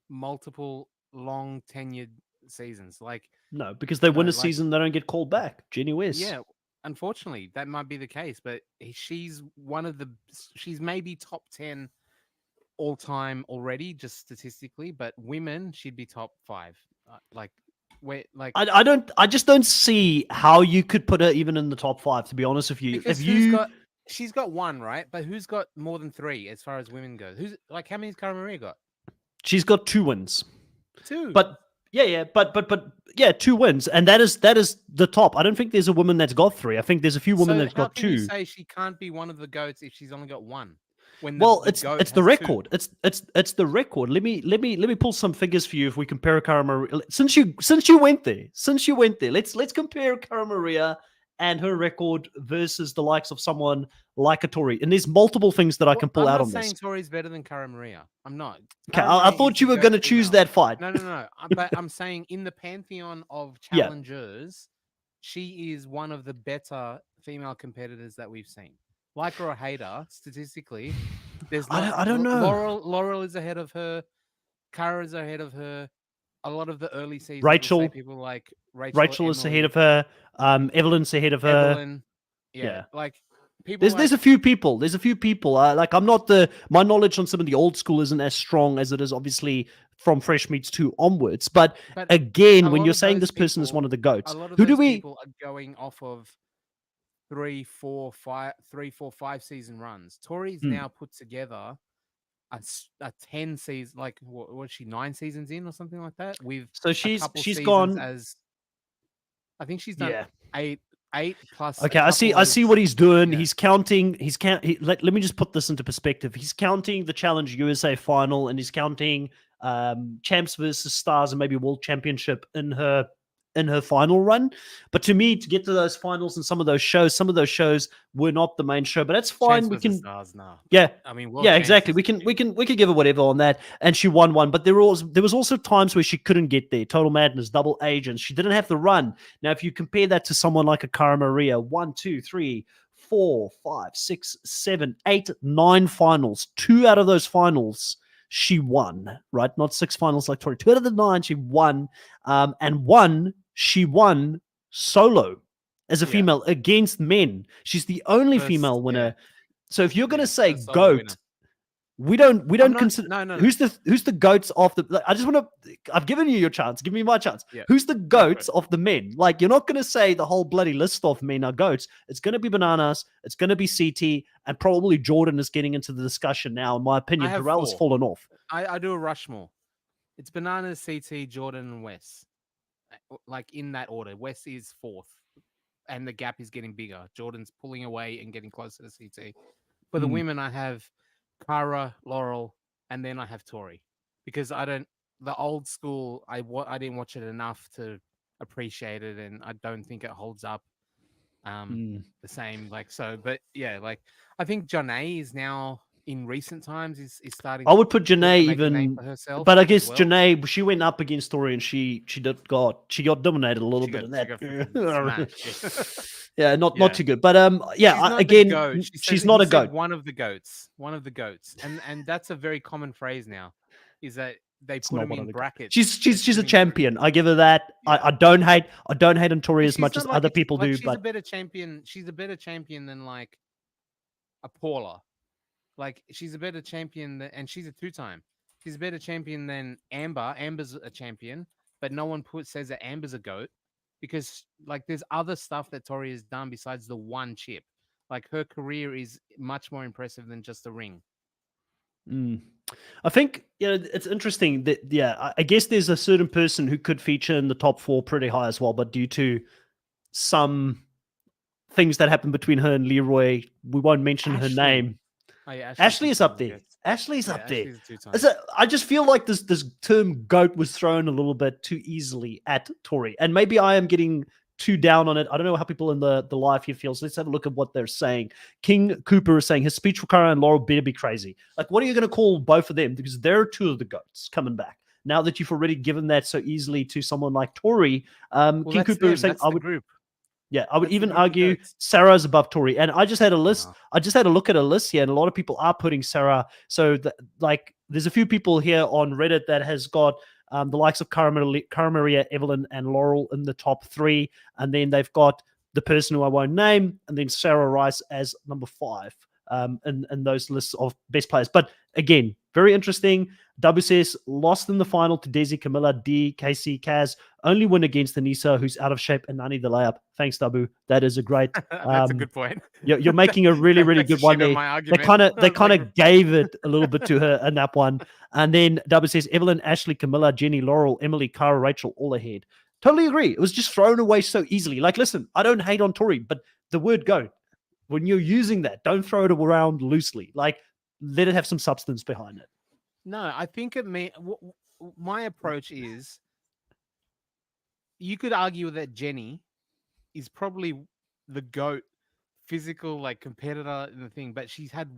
multiple long tenured seasons. Like no, because they win a season, they don't get called back. Jenny West. Yeah, unfortunately, that might be the case. But she's she's maybe top 10 all time already, just statistically. But women, she'd be top 5. I just don't see how you could put her even in the top 5. To be honest with you, because she's got 1, right? But who's got more than 3 as far as women go? How many's Cara Maria got? She's got 2 wins. 2. But but 2 wins, and that is the top. I don't think there's a woman that's got 3. I think there's a few women that's got 2. How can you say she can't be one of the GOATs if she's only got 1? It's the record. 2. It's the record. Let me pull some figures for you if we compare Cara Maria. Since you went there, let's compare Cara Maria and her record versus the likes of someone like a Tori. And there's multiple things that I can pull out on this. I'm not saying Tori's better than Cara Maria. I'm not. Okay, I thought you were going to choose that fight. No. But I'm saying in the pantheon of challengers, she is one of the better female competitors that we've seen. Like her or hate her, statistically, there's not. I don't know. Laurel is ahead of her. Cara is ahead of her. A lot of the early seasons, Rachel, people like Rachel is ahead of her. Evelyn's ahead of her. Evelyn, yeah. Like people. There's a few people. I'm not my knowledge on some of the old school isn't as strong as it is obviously from Fresh Meats 2 onwards. But again, when you're saying this person is one of the GOATs, people are going off of 3, 4, 5 season runs. Tori's now put together a 10 season, like what was she, 9 seasons in or something like that? She's gone as I think she's done 8 plus. Okay, I see what he's doing. Yeah. He's counting. Let me just put this into perspective. He's counting the Challenge USA final, and he's counting champs versus stars and maybe world championship in her in her final run. But to me, to get to those finals and some of those shows were not the main show. But that's fine. Chance We was the can, stars now. yeah, I mean, yeah, exactly. chances. We could give her whatever on that, and she won one. But there was also times where she couldn't get there. Total Madness, Double Agents. She didn't have the run. Now, if you compare that to someone like a Cara Maria, 1, 2, 3, 4, 5, 6, 7, 8, 9 finals. 2 out of those finals she won. Right, not 6 finals like Tori. 2 out of the 9 she won, and she won solo as a Yeah. female against men. She's the only First, female winner. yeah. So if you're going to Yeah, say first solo winner. GOAT, we don't I'm not. consider No. who's the goats of the. I just want to. I've given you your chance. Give me my chance. Yeah. Who's the Go for goats it. of the men? Like, you're not going to say the whole bloody list of men are goats. It's going to be Bananas. It's going to be CT, and probably Jordan is getting into the discussion now. In my opinion, I have Darrell has 4. fallen off. I do a Rushmore. It's Bananas, CT, Jordan, and Wes. Like in that order. Wes is 4th, and the gap is getting bigger. Jordan's pulling away and getting closer to CT. For the women, I have Cara, Laurel, and then I have Tori, because I don't. The old school, I didn't watch it enough to appreciate it, and I don't think it holds up the same. Like, so, but yeah, like I think Janae is now in recent times is starting I would put to Janae make a name even, for herself. but I as guess well. Janae, she went up against Tori and she got dominated a little She bit got- in she that. got freaking smashed, Yeah, not Yeah. too good. But She's yeah, not the again, goat. she's He not a said goat. one of the goats, and that's a very common phrase now. Is that they It's put not him one in of the brackets. She's They put a him in champion. I give her that. Yeah. I don't hate on Tori And as she's much not as like other people like do, she's a but better champion. She's a better champion than like a Paula. Like she's a better champion and she's a 2-time. She's a better champion than Amber. Amber's a champion, but no one says that Amber's a goat because like there's other stuff that Tori has done besides the one chip. Like her career is much more impressive than just the ring. I think it's interesting that I guess there's a certain person who could feature in the top 4 pretty high as well, but due to some things that happened between her and Leroy, we won't mention her Ashley. name. Oh, yeah, Ashley is up 2-time, I there. guess. Ashley's Yeah, up there. Ashley's a 2-time. I just feel like this term GOAT was thrown a little bit too easily at Tori. And maybe I am getting too down on it. I don't know how people in the live here feel. So let's have a look at what they're saying. King Cooper is saying his speech for Cara and Laurel better be crazy. Like, what are you going to call both of them? Because they're 2 of the GOATs coming back. Now that you've already given that so easily to someone like Tori, King Cooper is saying, I would group. Yeah, I would That's the even group of argue goats. Sarah's above Tori. And I just had a list. No. I just had a look at a list here, and a lot of people are putting Sarah. So, like, there's a few people here on Reddit that has got the likes of Cara Maria, Evelyn, and Laurel in the top 3. And then they've got the person who I won't name, and then Sarah Rice as number 5 in those lists of best players. But again, very interesting. W says lost in the final to Desi, Camilla, D, KC, Kaz. Only win against Anissa, who's out of shape, and Nani the layup. Thanks, Dabu. That is a great. That's a good point. You're making a really, really good one there. They kind of gave it a little bit to her in that one. And then W says Evelyn, Ashley, Camilla, Jenny, Laurel, Emily, Cara, Rachel, all ahead. Totally agree. It was just thrown away so easily. Like, listen, I don't hate on Tori, but the word "goat," when you're using that, don't throw it around loosely. Like, let it have some substance behind it. No, I think my approach is you could argue that Jenny is probably the GOAT physical like competitor in the thing, but she's had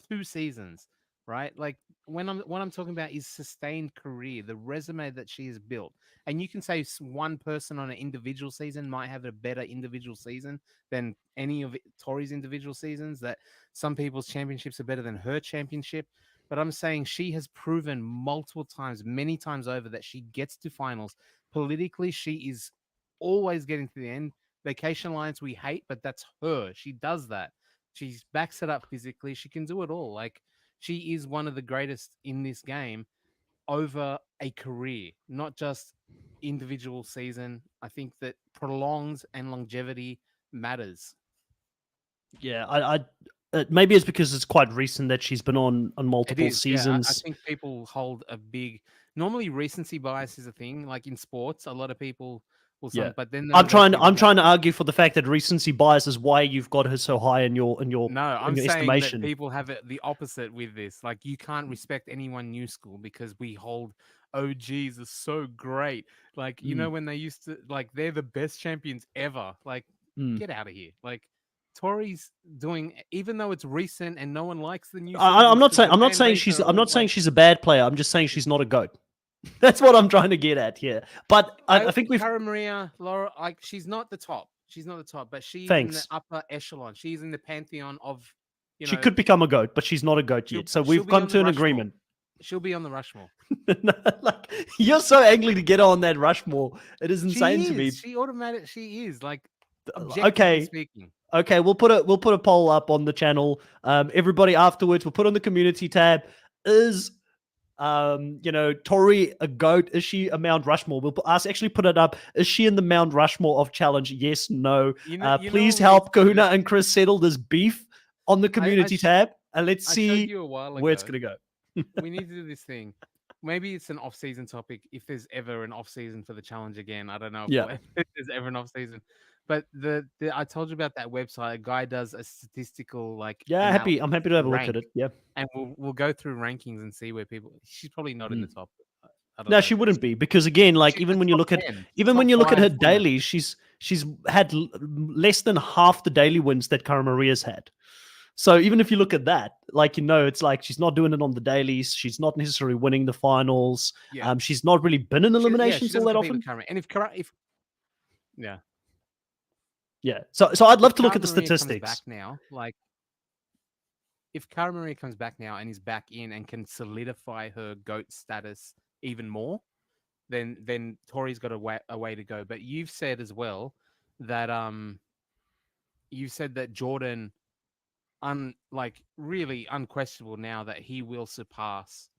2 seasons, right? Like what I'm talking about is sustained career, the resume that she has built. And you can say one person on an individual season might have a better individual season than any of Tori's individual seasons, that some people's championships are better than her championship. But I'm saying she has proven multiple times, many times over, that she gets to finals. Politically, she is always getting to the end. Vacation Alliance we hate, but that's her. She does that. She backs it up physically. She can do it all. Like, she is one of the greatest in this game over a career, not just individual season. I think that prolongs and longevity matters. Yeah, I maybe it's because it's quite recent that she's been on multiple seasons. I think people hold a big. Normally, recency bias is a thing. Like in sports, a lot of people will. Yeah, But then I'm trying to argue for the fact that recency bias is why you've got her so high in your No, I'm saying estimation. that people have it the opposite with this. Like, you can't respect anyone new school because we hold OGs are so great. Like, you know, Mm. when they used to, like, they're the best champions ever. Like, Mm. get out of here. Like, Tori's doing, even though it's recent and no one likes the new I'm seasons not because saying the fan base she's are all like, she's a bad player. I'm just saying she's not a goat. That's what I'm trying to get at here. But I think we've Cara Maria, Laura, like, she's not the top. She's not the top, but she's in the thanks. upper echelon. She's in the pantheon of, you She know, could become a goat, but she's not a goat yet. So she'll we've be come on the to an Rushmore. agreement. She'll be on the Rushmore. Like, you're so angry to get on that Rushmore. It is insane She to is. me. She automatic. She is, like, objectively Okay, speaking. okay, we'll put a poll up on the channel. Everybody afterwards, we'll put on the community tab. Is Tori a goat? Is she a Mount Rushmore? We'll us actually put it up. Is she in the Mount Rushmore of challenge? Yes, no. You know Please what we need help to do? Kahuna and Chris settle this beef on the community tab, and let's I showed see you a while where it's ago. gonna go. We need to do this thing. Maybe it's an off-season topic. If there's ever an off-season for the challenge again, I don't know if, Yeah, if there's ever an off-season. But the I told you about that website. A guy does a statistical, like, yeah. analysis I'm happy to have a look rank, at it. Yeah. and we'll go through rankings and see where people. She's probably not in the Mm. top. I don't No, know, she but wouldn't be, because again, like, she's the top 10, even when top you look at 5 her winner. dailies, she's had less than half the daily wins that Cara Maria's had. So even if you look at that, like, it's like she's not doing it on the dailies. She's not necessarily winning the finals. Yeah, She's not really been in she eliminations all doesn't that compete often. with Cameron. And if yeah, Yeah. So I'd love if to look Cara at the Maria comes back statistics. now, like, if Cara Maria comes back now and is back in and can solidify her GOAT status even more, then Tori's got a way to go. But you've said as well that you said that Jordan, like, really unquestionable now that he will surpass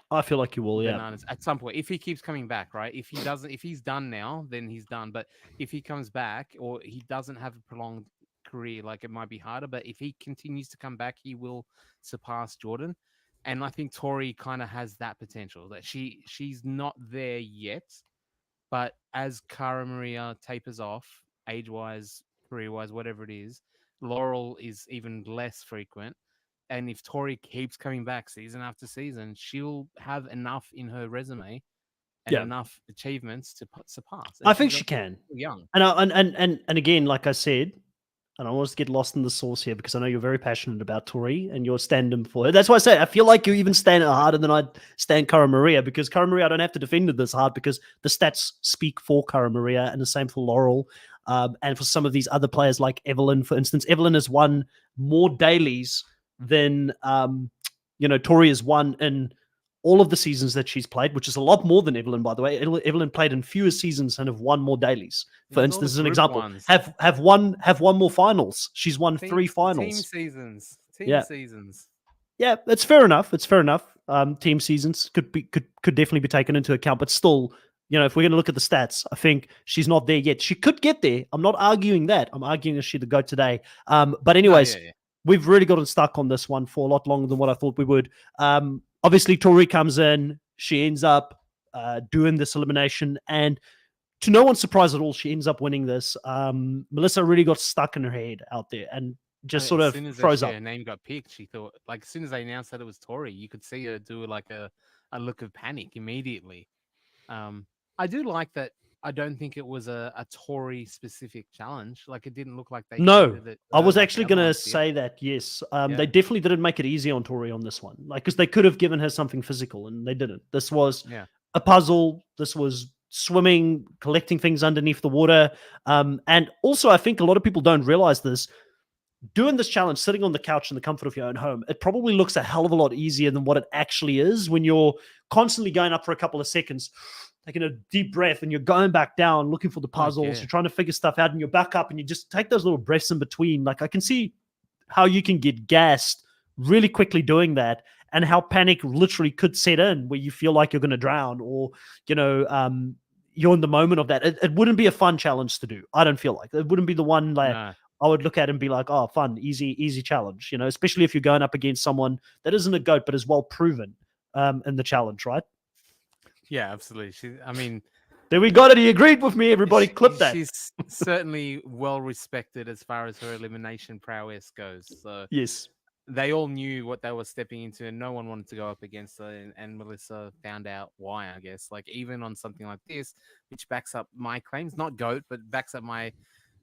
I feel like you will. Yeah. Bananas at some point if he keeps coming back, right? If he doesn't, if he's done now, then he's done. But if he comes back or he doesn't have a prolonged career, like, it might be harder. But if he continues to come back, he will surpass Jordan. And I think Tori kind of has that potential that she's not there yet, but as Cara Maria tapers off, age wise, career wise, whatever it is, Laurel is even less frequent. And if Tori keeps coming back season after season, she'll have enough in her resume and Yeah. enough achievements to surpass. And I think she's she can. young. And again, like I said, and I want us to get lost in the sauce here, because I know you're very passionate about Tori and you're standing for her. That's why I say I feel like you even stand harder than I stand Cara Maria, because Cara Maria, I don't have to defend her this hard because the stats speak for Cara Maria, and the same for Laurel. And for some of these other players like Evelyn, for instance. Evelyn has won more dailies than Tori has won in all of the seasons that she's played, which is a lot more than Evelyn, by the way. Evelyn played in fewer seasons and have won more dailies. For instance, as an example, have won more finals. She's won 3 finals. Team seasons. Seasons. Yeah, it's fair enough. It's fair enough. Team seasons could definitely be taken into account, but still, if we're going to look at the stats, I think she's not there yet. She could get there. I'm not arguing that. I'm arguing is she the GOAT today. But anyways, we've really gotten stuck on this one for a lot longer than what I thought we would. Obviously, Tori comes in. She ends up doing this elimination, and to no one's surprise at all, she ends up winning this. Melissa really got stuck in her head out there and just sort of froze up. Her name got picked, she thought, like, as soon as they announced that it was Tori, you could see her do like a look of panic immediately. I do like that. I don't think it was a Tori specific challenge. Like, it didn't look like they. No, it, I was actually going to say that. Yes, they definitely didn't make it easy on Tori on this one. Like, because they could have given her something physical, and they didn't. This was a puzzle. This was swimming, collecting things underneath the water. And also, I think a lot of people don't realize this. Doing this challenge, sitting on the couch in the comfort of your own home, it probably looks a hell of a lot easier than what it actually is when you're constantly going up for a couple of seconds, taking a deep breath, and you're going back down, looking for the puzzles. You're trying to figure stuff out, and you're back up, and you just take those little breaths in between. Like, I can see how you can get gassed really quickly doing that, and how panic literally could set in where you feel like you're going to drown, or, you're in the moment of that. It wouldn't be a fun challenge to do. I don't feel like it wouldn't be the one like I would look at and be like, oh, fun, easy challenge, especially if you're going up against someone that isn't a GOAT, but is well proven in the challenge, right? Yeah, absolutely. There we got it. He agreed with me. Everybody clip that. She's certainly well respected as far as her elimination prowess goes. So yes, they all knew what they were stepping into, and no one wanted to go up against her. And Melissa found out why, I guess. Like even on something like this, which backs up my claims, not goat, but backs up my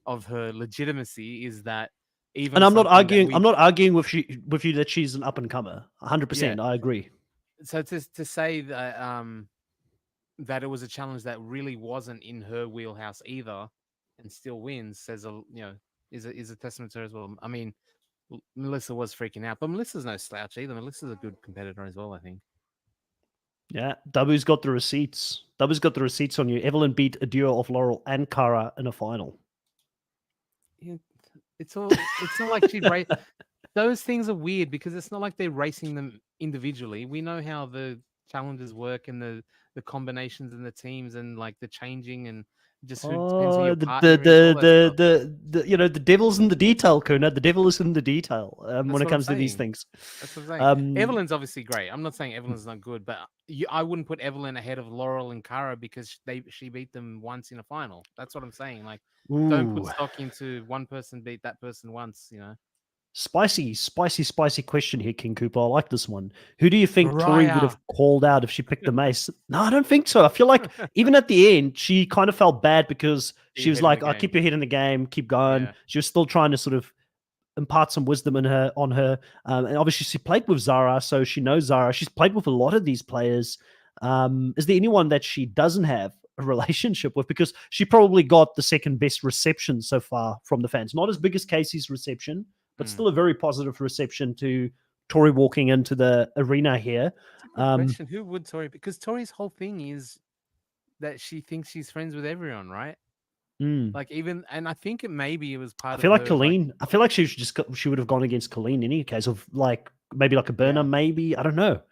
of her legitimacy, is that And even I'm not something that arguing. we I'm not arguing with you that she's an up and comer. yeah. 100%. I agree. So to say that that it was a challenge that really wasn't in her wheelhouse either, and still wins, says is a testament to her as well. I mean, Melissa was freaking out, but Melissa's no slouch either. Melissa's a good competitor as well, I think. Yeah, W's got the receipts. W's got the receipts on you. Evelyn beat a duo of Laurel and Cara in a final. Yeah, it's not like she'd race. Those things are weird because it's not like they're racing them individually. We know how the challenges work and the combinations and the teams and like the changing and just who depends who Oh, your the partner is, all that stuff. the devil's in the detail, Kuna. The devil is in the detail That's when it what I'm comes to these saying. things. That's what I'm saying. Um, Evelyn's obviously great. I'm not saying Evelyn's not good, but I wouldn't put Evelyn ahead of Laurel and Cara because she beat them once in a final. That's what I'm saying. Like, don't put ooh, stock into one person beat that person once. spicy question here, King Cooper. I like this one. Who do you think Tori would Mariah. have called out if she picked the mace? No, I don't think so. I feel like even at the end, she kind of felt bad because she Be was ahead of the like, "I game. keep your head in the game, keep going." Yeah. She was still trying to sort of impart some wisdom on her. And obviously, she played with Zara, so she knows Zara. She's played with a lot of these players. Is there anyone that she doesn't have a relationship with? Because she probably got the second best reception so far from the fans. Not as big as Casey's reception, but Mm. still a very positive reception to Tori walking into the arena here. It's a good Um, question. Who would Tori? Because Tori's whole thing is that she thinks she's friends with everyone, right? mm. Like even, and I think maybe it was I part feel of like her like. Colleen. I feel like she would have gone against Colleen in any case of like maybe like a burner, Yeah. maybe I don't know.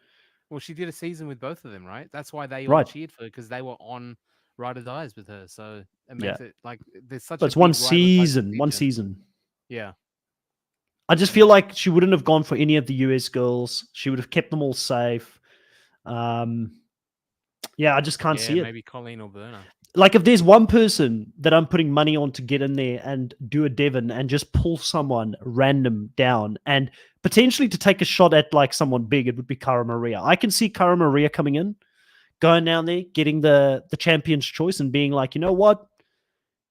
Well, she did a season with both of them, right? That's why they all Right? cheered for her because they were on Ride or Dies with her. So it Yeah. makes it like there's such But a it's one big Ride or Dies season. One contingent. season. Yeah. I just feel Yeah. like she wouldn't have gone for any of the US girls. She would have kept them all safe. Um, yeah, I just can't Yeah. see it. Maybe Colleen or Berna. Like if there's one person that I'm putting money on to get in there and do a Devon and just pull someone random down and potentially to take a shot at like someone big, it would be Cara Maria. I can see Cara Maria coming in, going down there, getting the champion's choice and being like, you know what?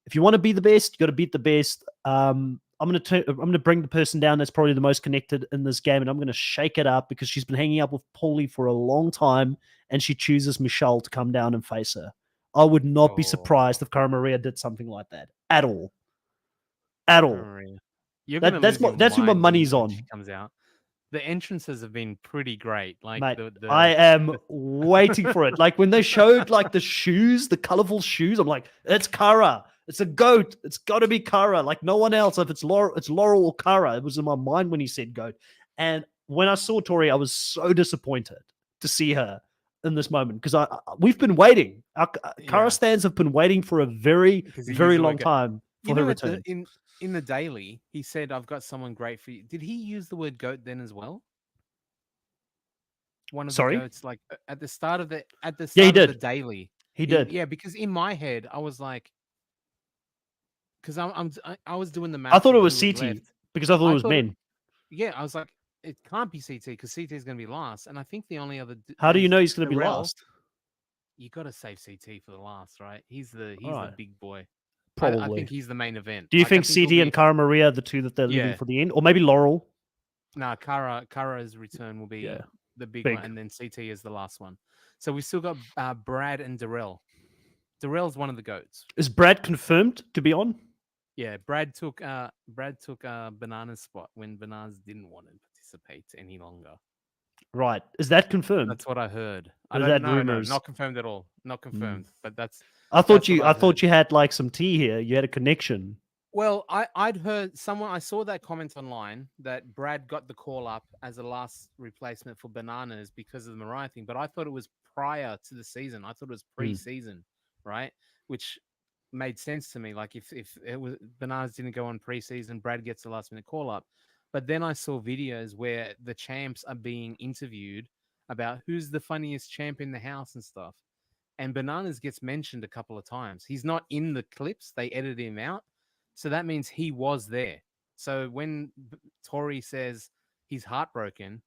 If you want to be the best, you got to beat the best. I'm gonna bring the person down that's probably the most connected in this game, and I'm gonna shake it up because she's been hanging out with Paulie for a long time, and she chooses Michelle to come down and face her. I would not be Oh, surprised if Cara Maria did something like that at all. At Cara all. Maria. You're gonna That's lose your that's who my mind money's when she on. comes out. The entrances have been pretty great. Like Mate, the I the am the waiting for it. Like when they showed like the shoes, the colorful shoes, I'm like, it's Kara. It's a goat. It's got to be Kara. Like no one else. If it's Laurel or Kara. It was in my mind when he said goat. And when I saw Tori, I was so disappointed to see her in this moment because we've been waiting. Our Kara yeah, stands have been waiting for a very because he used very the long word. time You for her know, at the return. in the daily, he said, "I've got someone great for you." Did he use the word goat then as well? One of the Sorry. goats, like at the start of the Yeah, he start of the did. daily. He did. Yeah, because in my head, I was like, because I was doing the I maths thought it of was who was CT left. because I thought it I was thought, men. yeah, I was like, it can't be CT because CT is going to be last, and I think the only other How do you is know he's going to be Darrell. last? You got to save CT for the last, right? All He's the right. big boy. I Probably. think he's the main event. Do you Like I think think it'll CD and be Cara Maria are the two that they're leaving yeah. for the end? Or maybe Laurel? Nah, Kara's return will Yeah. be the big one, Big. and then CT is the last one. So we still got Brad and Darrell. Darrell's one of the goats. Is Brad confirmed to be on? Yeah, Brad took Banana's spot when Bananas didn't want to participate any longer. Right. Is that confirmed? That's what I heard. I Or is don't that know, no, rumors? not confirmed at all. Not Hmm. confirmed, but I that's thought what you I I heard. thought you had like some tea here. You had a connection. Well, I'd heard someone. I saw that comment online that Brad got the call up as a last replacement for Bananas because of the Mariah thing, but I thought it was prior to the season. I thought it was Hmm. pre-season, right? Which made sense to me. Like if it was Bananas didn't go on pre-season, Brad gets the last minute call up. But then I saw videos where the champs are being interviewed about who's the funniest champ in the house and stuff. And Bananas gets mentioned a couple of times. He's not in the clips; they edited him out, so that means he was there. So when Tori says he's heartbroken,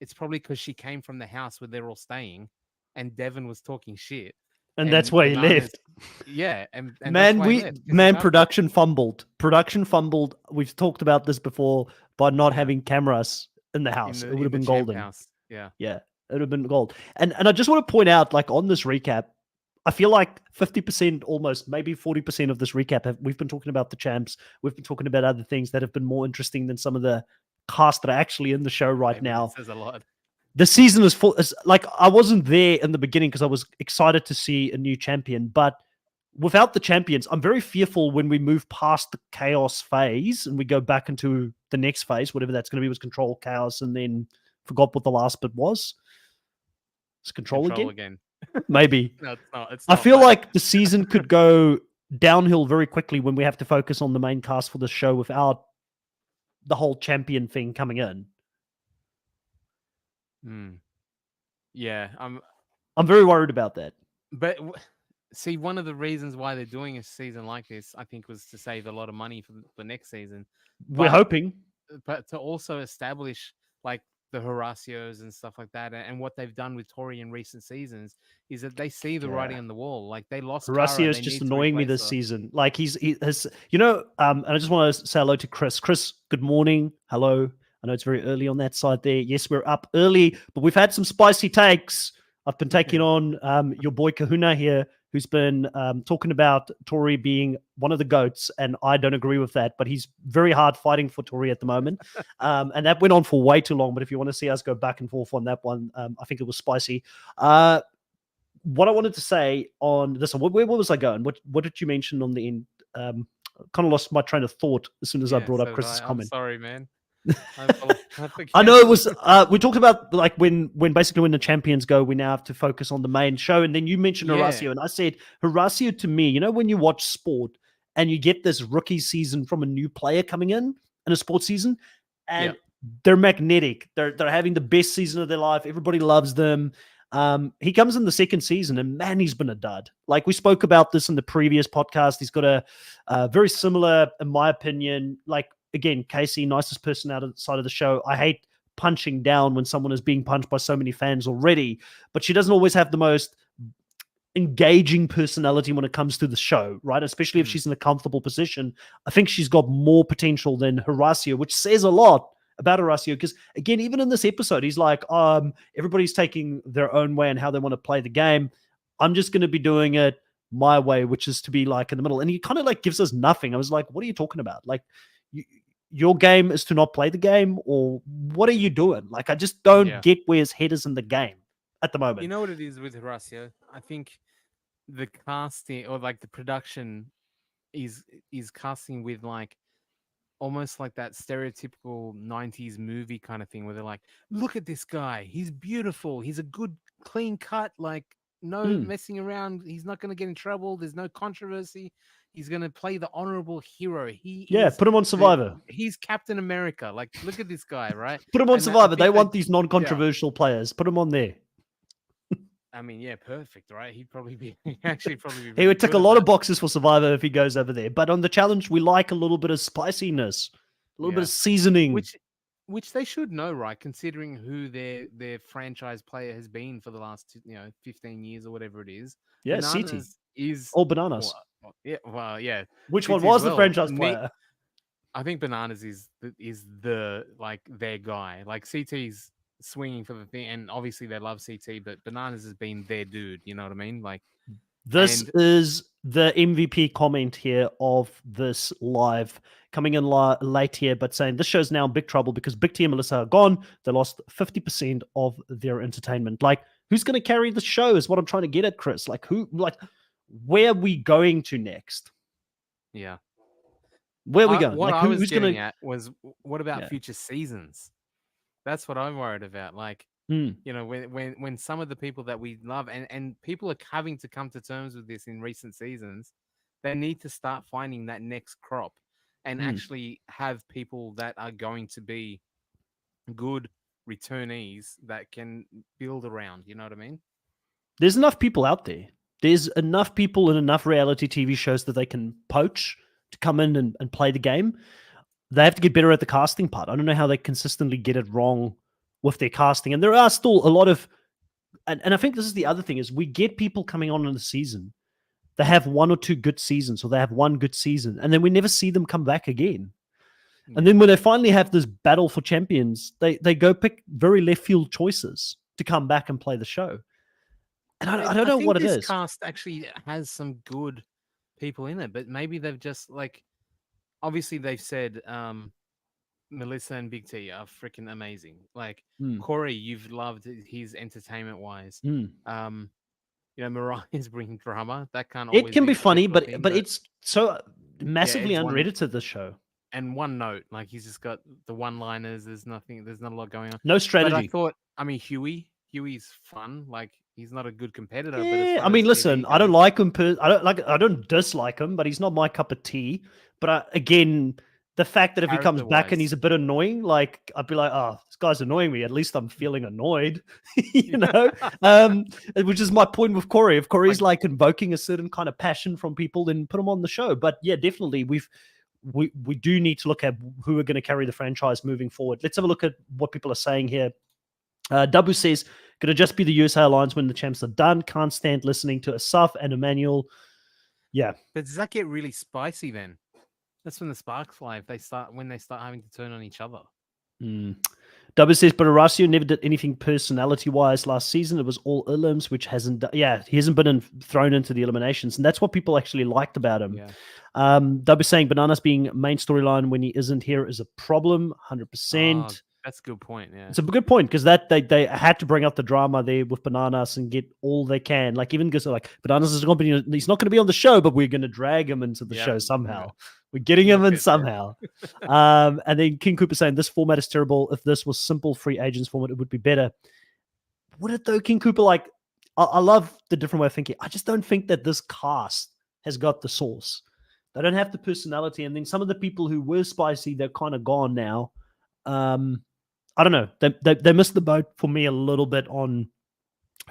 it's probably because she came from the house where they're all staying, and Devon was talking shit, And that's and why he Bananas, left. yeah, and that's why he left. 'Cause he's Production fumbled. Production fumbled. We've talked about this before by not Yeah. having cameras in the in house. It would in have the been champ golden. house. Yeah. Yeah, it would have been gold. And I just want to point out, like on this recap, I feel like 50%, almost maybe 40% of this recap, we've been talking about the champs. We've been talking about other things that have been more interesting than some of the cast that are actually in the show right Maybe that now. says a lot. The season is full. Like, I wasn't there in the beginning because I was excited to see a new champion, but without the champions, I'm very fearful when we move past the chaos phase and we go back into the next phase, whatever that's going to be, was control, chaos, and then forgot what the last bit was. It's control again? Maybe. No, it's not. It's I not. feel but- like the season could go downhill very quickly when we have to focus on the main cast for the show without the whole champion thing coming in. Yeah. I'm very worried about that. But see, one of the reasons why they're doing a season like this, I think, was to save a lot of money for next season. We're But- hoping. But to also establish like the Horacios and stuff like that, and what they've done with Tori in recent seasons is that they see the writing on the wall. Like they lost Kara, Horacio's they just need to annoying me replace this her. season. Like he has, and I just want to say hello to Chris. Chris, good morning. Hello. I know it's very early on that side there. Yes, we're up early, but we've had some spicy takes. I've been taking on your boy Kahuna here, who's been talking about Tori being one of the GOATs, and I don't agree with that, but he's very hard fighting for Tori at the moment. And that went on for way too long, but if you want to see us go back and forth on that one, I think it was spicy. What I wanted to say on this one, where was I going? What did you mention on the end? Kind of lost my train of thought as soon as I brought up Chris's comment. I'm sorry, man. I know it was. We talked about like when the champions go, we now have to focus on the main show. And then you mentioned Horacio, and I said Horacio to me. You know, when you watch sport and you get this rookie season from a new player coming in a sports season, and they're magnetic. They're having the best season of their life. Everybody loves them. He comes in the second season, and man, he's been a dud. Like we spoke about this in the previous podcast. He's got a very similar, in my opinion, like. Again, Casey, nicest person outside of the show. I hate punching down when someone is being punched by so many fans already, but she doesn't always have the most engaging personality when it comes to the show, right? Especially if she's in a comfortable position. I think she's got more potential than Horacio, which says a lot about Horacio. Because again, even in this episode, he's like, everybody's taking their own way and how they want to play the game. I'm just going to be doing it my way, which is to be like in the middle. And he kind of like gives us nothing. I was like, what are you talking about? Like, your game is to not play the game, or what are you doing? Like, I just don't get where his head is in the game at the moment. You know what it is with Horacio? I think the casting or like the production is casting with like almost like that stereotypical 90s movie kind of thing where they're like, look at this guy, he's beautiful, he's a good clean cut, like no messing around, he's not going to get in trouble, there's no controversy, he's going to play the honorable hero. Put him on Survivor. He's Captain America. Like, look at this guy, right? Put him on Survivor. They want these non-controversial players. Put him on there. I mean, yeah, perfect, right? He'd probably be really he would tick a lot of boxes for Survivor if he goes over there. But on the challenge, we like a little bit of spiciness, a little bit of seasoning. Which they should know, right? Considering who their franchise player has been for the last 15 years or whatever it is. Yeah, Bananas is all Bananas. Yeah. Which one was the franchise player? I think Bananas is the like their guy. Like CT's swinging for the thing, and obviously they love CT, but Bananas has been their dude. You know what I mean? Like this is the MVP comment here of this live coming in late here, but saying this show's now in big trouble because Big T and Melissa are gone. They lost 50% of their entertainment. Like, who's going to carry the show is what I'm trying to get at, Chris. Like, where are we going to next? Yeah. Where are we going? What like, I was who's getting gonna... at was, what about future seasons? That's what I'm worried about. Like, when some of the people that we love and people are having to come to terms with this in recent seasons, they need to start finding that next crop and actually have people that are going to be good returnees that can build around. You know what I mean? There's enough people out there. There's enough people in enough reality TV shows that they can poach to come in and play the game. they have to get better at the casting part. I don't know how they consistently get it wrong with their casting. And there are still a lot of, and I think this is the other thing, is we get people coming on in the season. They have one or two good seasons, or they have one good season, and then we never see them come back again. And then when they finally have this battle for champions, they go pick very left field choices to come back and play the show. And I don't know think what it this is. cast actually has some good people in it, but maybe they've just like, obviously they've said Melissa and Big T are freaking amazing. Like Corey, you've loved his entertainment wise. Mariah's bringing drama. That can't It always can be be funny, good but it's so massively Ed's underrated to the show. And one note, like he's just got the one-liners. There's not a lot going on. No strategy. But I thought, Huey's fun. Like he's not a good competitor. Yeah, but as far I mean, as listen, TV I don't goes- like him. I don't dislike him, but he's not my cup of tea. But again, the fact that if he comes back and Character-wise. he's a bit annoying, like I'd be like, oh, this guy's annoying me. At least I'm feeling annoyed, you know. Which is my point with Corey. If Corey's like invoking a certain kind of passion from people, then put him on the show. But yeah, definitely, we do need to look at who are going to carry the franchise moving forward. Let's have a look at what people are saying here. Dabu says, going to just be the USA Alliance when the champs are done. Can't stand listening to Asaf and Emmanuel. Yeah. But does that get really spicy then? That's when the sparks fly. If they start having to turn on each other. Dabu says, but Horacio never did anything personality-wise last season. It was all elims, which hasn't... Yeah, he hasn't been thrown into the eliminations, and that's what people actually liked about him. Yeah. Dabu saying Bananas being main storyline when he isn't here is a problem, 100%. That's a good point. Yeah, it's a good point because that they had to bring up the drama there with Bananas and get all they can. Like even because like Bananas is he's not going to be on the show, but we're going to drag him into the show somehow. We're getting him in somehow. And then King Cooper saying this format is terrible. If this was simple free agents format, it would be better. Would it though, King Cooper? Like I love the different way of thinking. I just don't think that this cast has got the sauce. They don't have the personality, and then some of the people who were spicy, they're kind of gone now. I don't know. They missed the boat for me a little bit on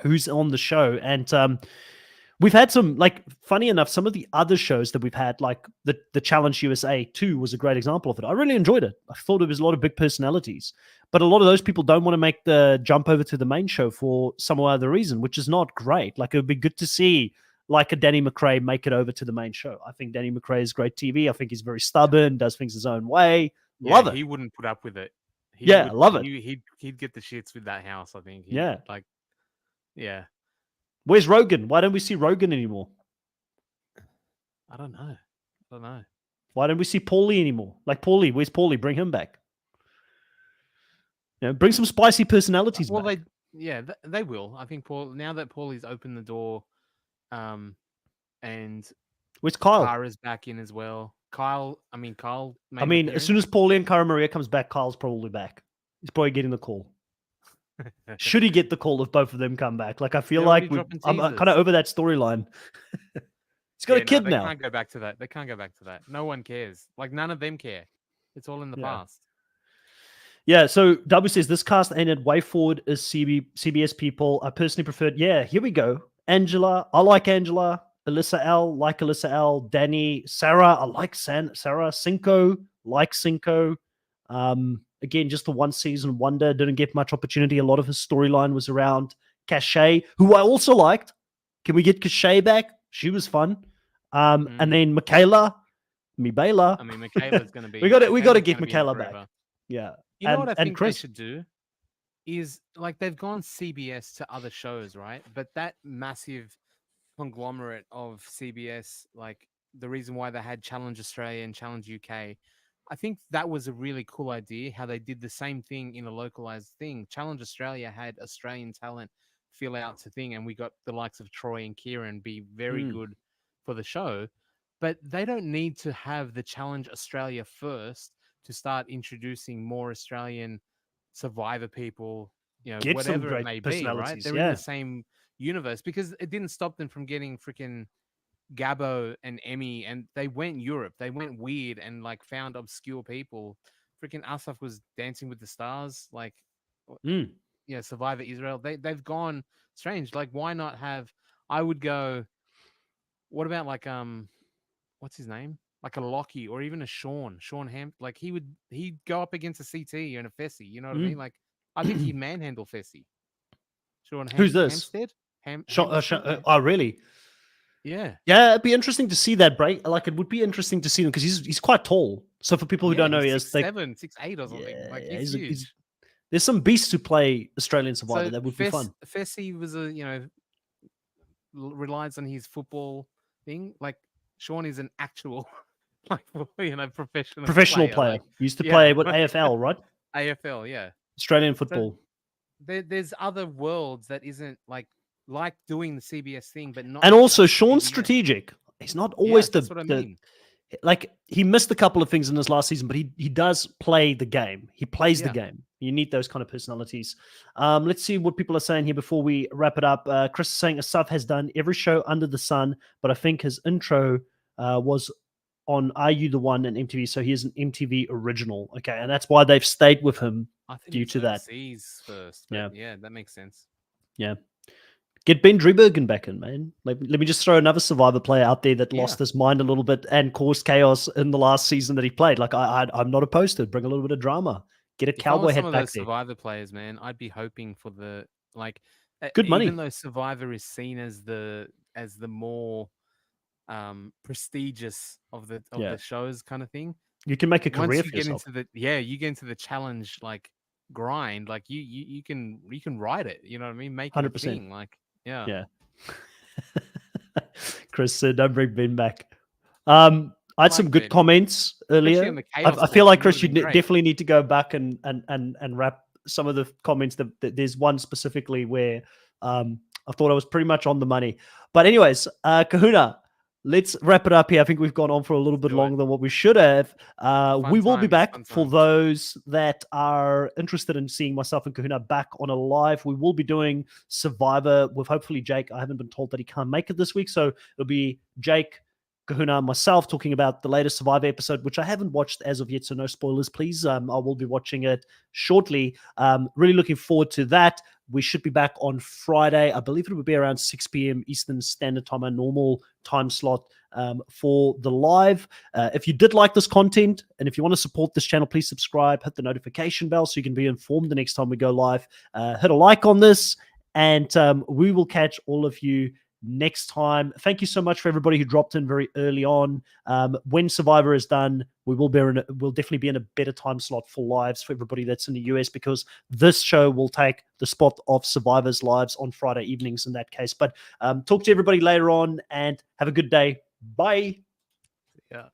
who's on the show. And we've had some, like, funny enough, some of the other shows that we've had, like the Challenge USA 2 was a great example of it. I really enjoyed it. I thought it was a lot of big personalities. But a lot of those people don't want to make the jump over to the main show for some other reason, which is not great. Like, it would be good to see, like, a Danny McRae make it over to the main show. I think Danny McRae is great TV. I think he's very stubborn, does things his own way. Love it. He wouldn't put up with it. I love it. He'd get the shits with that house, I think. Yeah. Where's Rogan? Why don't we see Rogan anymore? I don't know. Why don't we see Paulie anymore? Like Paulie, where's Paulie? Bring him back. Bring some spicy personalities back. They will. I think now that Paulie's opened the door, and where's Kyle? Kara's back in as well. Kyle. As soon as Paulie and Cara Maria comes back, Kyle's probably back. He's probably getting the call. Should he get the call if both of them come back? Like, I feel like I'm kind of over that storyline. He's got a kid now. They can't go back to that. No one cares. Like, none of them care. It's all in the past. Yeah, so W says, this cast ain't it way forward as CBS people. I personally preferred, here we go. Angela, I like Angela. Alyssa L, like Alyssa L. Danny, Sarah, I like Sarah. Cinco, like Cinco. Again, just a one season wonder. Didn't get much opportunity. A lot of his storyline was around Cachet, who I also liked. Can we get Cachet back? She was fun. And then Michaela, Michaela. I mean, Michaela's going to be. we got to get Michaela back. Yeah. You know what I think Chris they should do is, like, they've gone CBS to other shows, right? But that massive conglomerate of CBS, like the reason why they had Challenge Australia and Challenge UK, I think that was a really cool idea, how they did the same thing in a localized thing. Challenge Australia had Australian talent fill out the thing, and we got the likes of Troy and Kieran be very good for the show. But they don't need to have the Challenge Australia first to start introducing more Australian Survivor people, get whatever it may be, right? They're in the same universe, because it didn't stop them from getting freaking Gabbo and Emmy, and they went Europe. They went weird and like found obscure people. Freaking Asaf was Dancing with the Stars, like Survivor Israel. They've gone strange. Like, why not have? I would go. What about like what's his name? like a Lockie or even a Sean like he'd go up against a CT and a Fessy, you know what I mean? Like I think he'd manhandle Fessy. Who's this? Hamstead? Hamstead? Oh, really? Yeah. Yeah, it'd be interesting to see that break. Like, it would be interesting to see him because he's quite tall. So for people who Yeah, don't know, he he's is like 6'7", 6'8" or something. yeah, Like yeah, he's huge. there's some beasts who play Australian Survivor. So That would be fun. Fessy was relies on his football thing. Like Sean is an actual like Professional player. player. Like Used to yeah, play what AFL, right? AFL, yeah. Australian So football. there's other worlds that isn't like doing the CBS thing, but not And also just Sean's CBS. strategic. He's not Yeah, always that's what I mean. like he missed a couple of things in this last season, but he does play the game. He plays the Yeah. game. You need those kind of personalities. Let's see what people are saying here before we wrap it up. Chris is saying Asaf has done every show under the sun, but I think his intro was on Are You the One and MTV, so he is an MTV original. Okay, and that's why they've stayed with him I think due it's to that. overseas first, but yeah, that makes sense. Yeah. Get Ben Driebergen back in, man. Let me just throw another Survivor player out there that lost his mind a little bit and caused chaos in the last season that he played. Like, I'm not opposed to it. Bring a little bit of drama. Get a If I was cowboy some hat of back those there. Survivor players, man, I'd be hoping for the Good money. even though Survivor is seen as the more prestigious of the shows kind of thing. You can make a career Once for you get yourself. into you get into the challenge like grind, like you can write it, you know what I mean? Make it a 100%. thing. Like yeah. Chris said, "Don't bring Ben back." I had some good comments earlier. I feel like Chris, you definitely need to go back and wrap some of the comments. That there's one specifically where I thought I was pretty much on the money. But anyways, Kahuna, let's wrap it up here. I think we've gone on for a little bit longer than what we should have. We will be back for those that are interested in seeing myself and Kahuna back on a live. We will be doing Survivor with hopefully Jake. I haven't been told that he can't make it this week, so it'll be Jake, Kahuna, and myself talking about the latest Survivor episode, which I haven't watched as of yet, so no spoilers, please. I will be watching it shortly. Really looking forward to that. We should be back on Friday. I believe it will be around 6 p.m. Eastern Standard Time, a normal time slot for the live. If you did like this content and if you want to support this channel, please subscribe, hit the notification bell so you can be informed the next time we go live. Hit a like on this, and we will catch all of you next time. Thank you so much for everybody who dropped in very early on. When Survivor is done, we'll definitely be in a better time slot for lives for everybody that's in the US, because this show will take the spot of Survivor's lives on Friday evenings in that case. But talk to everybody later on and have a good day. Bye. Yeah.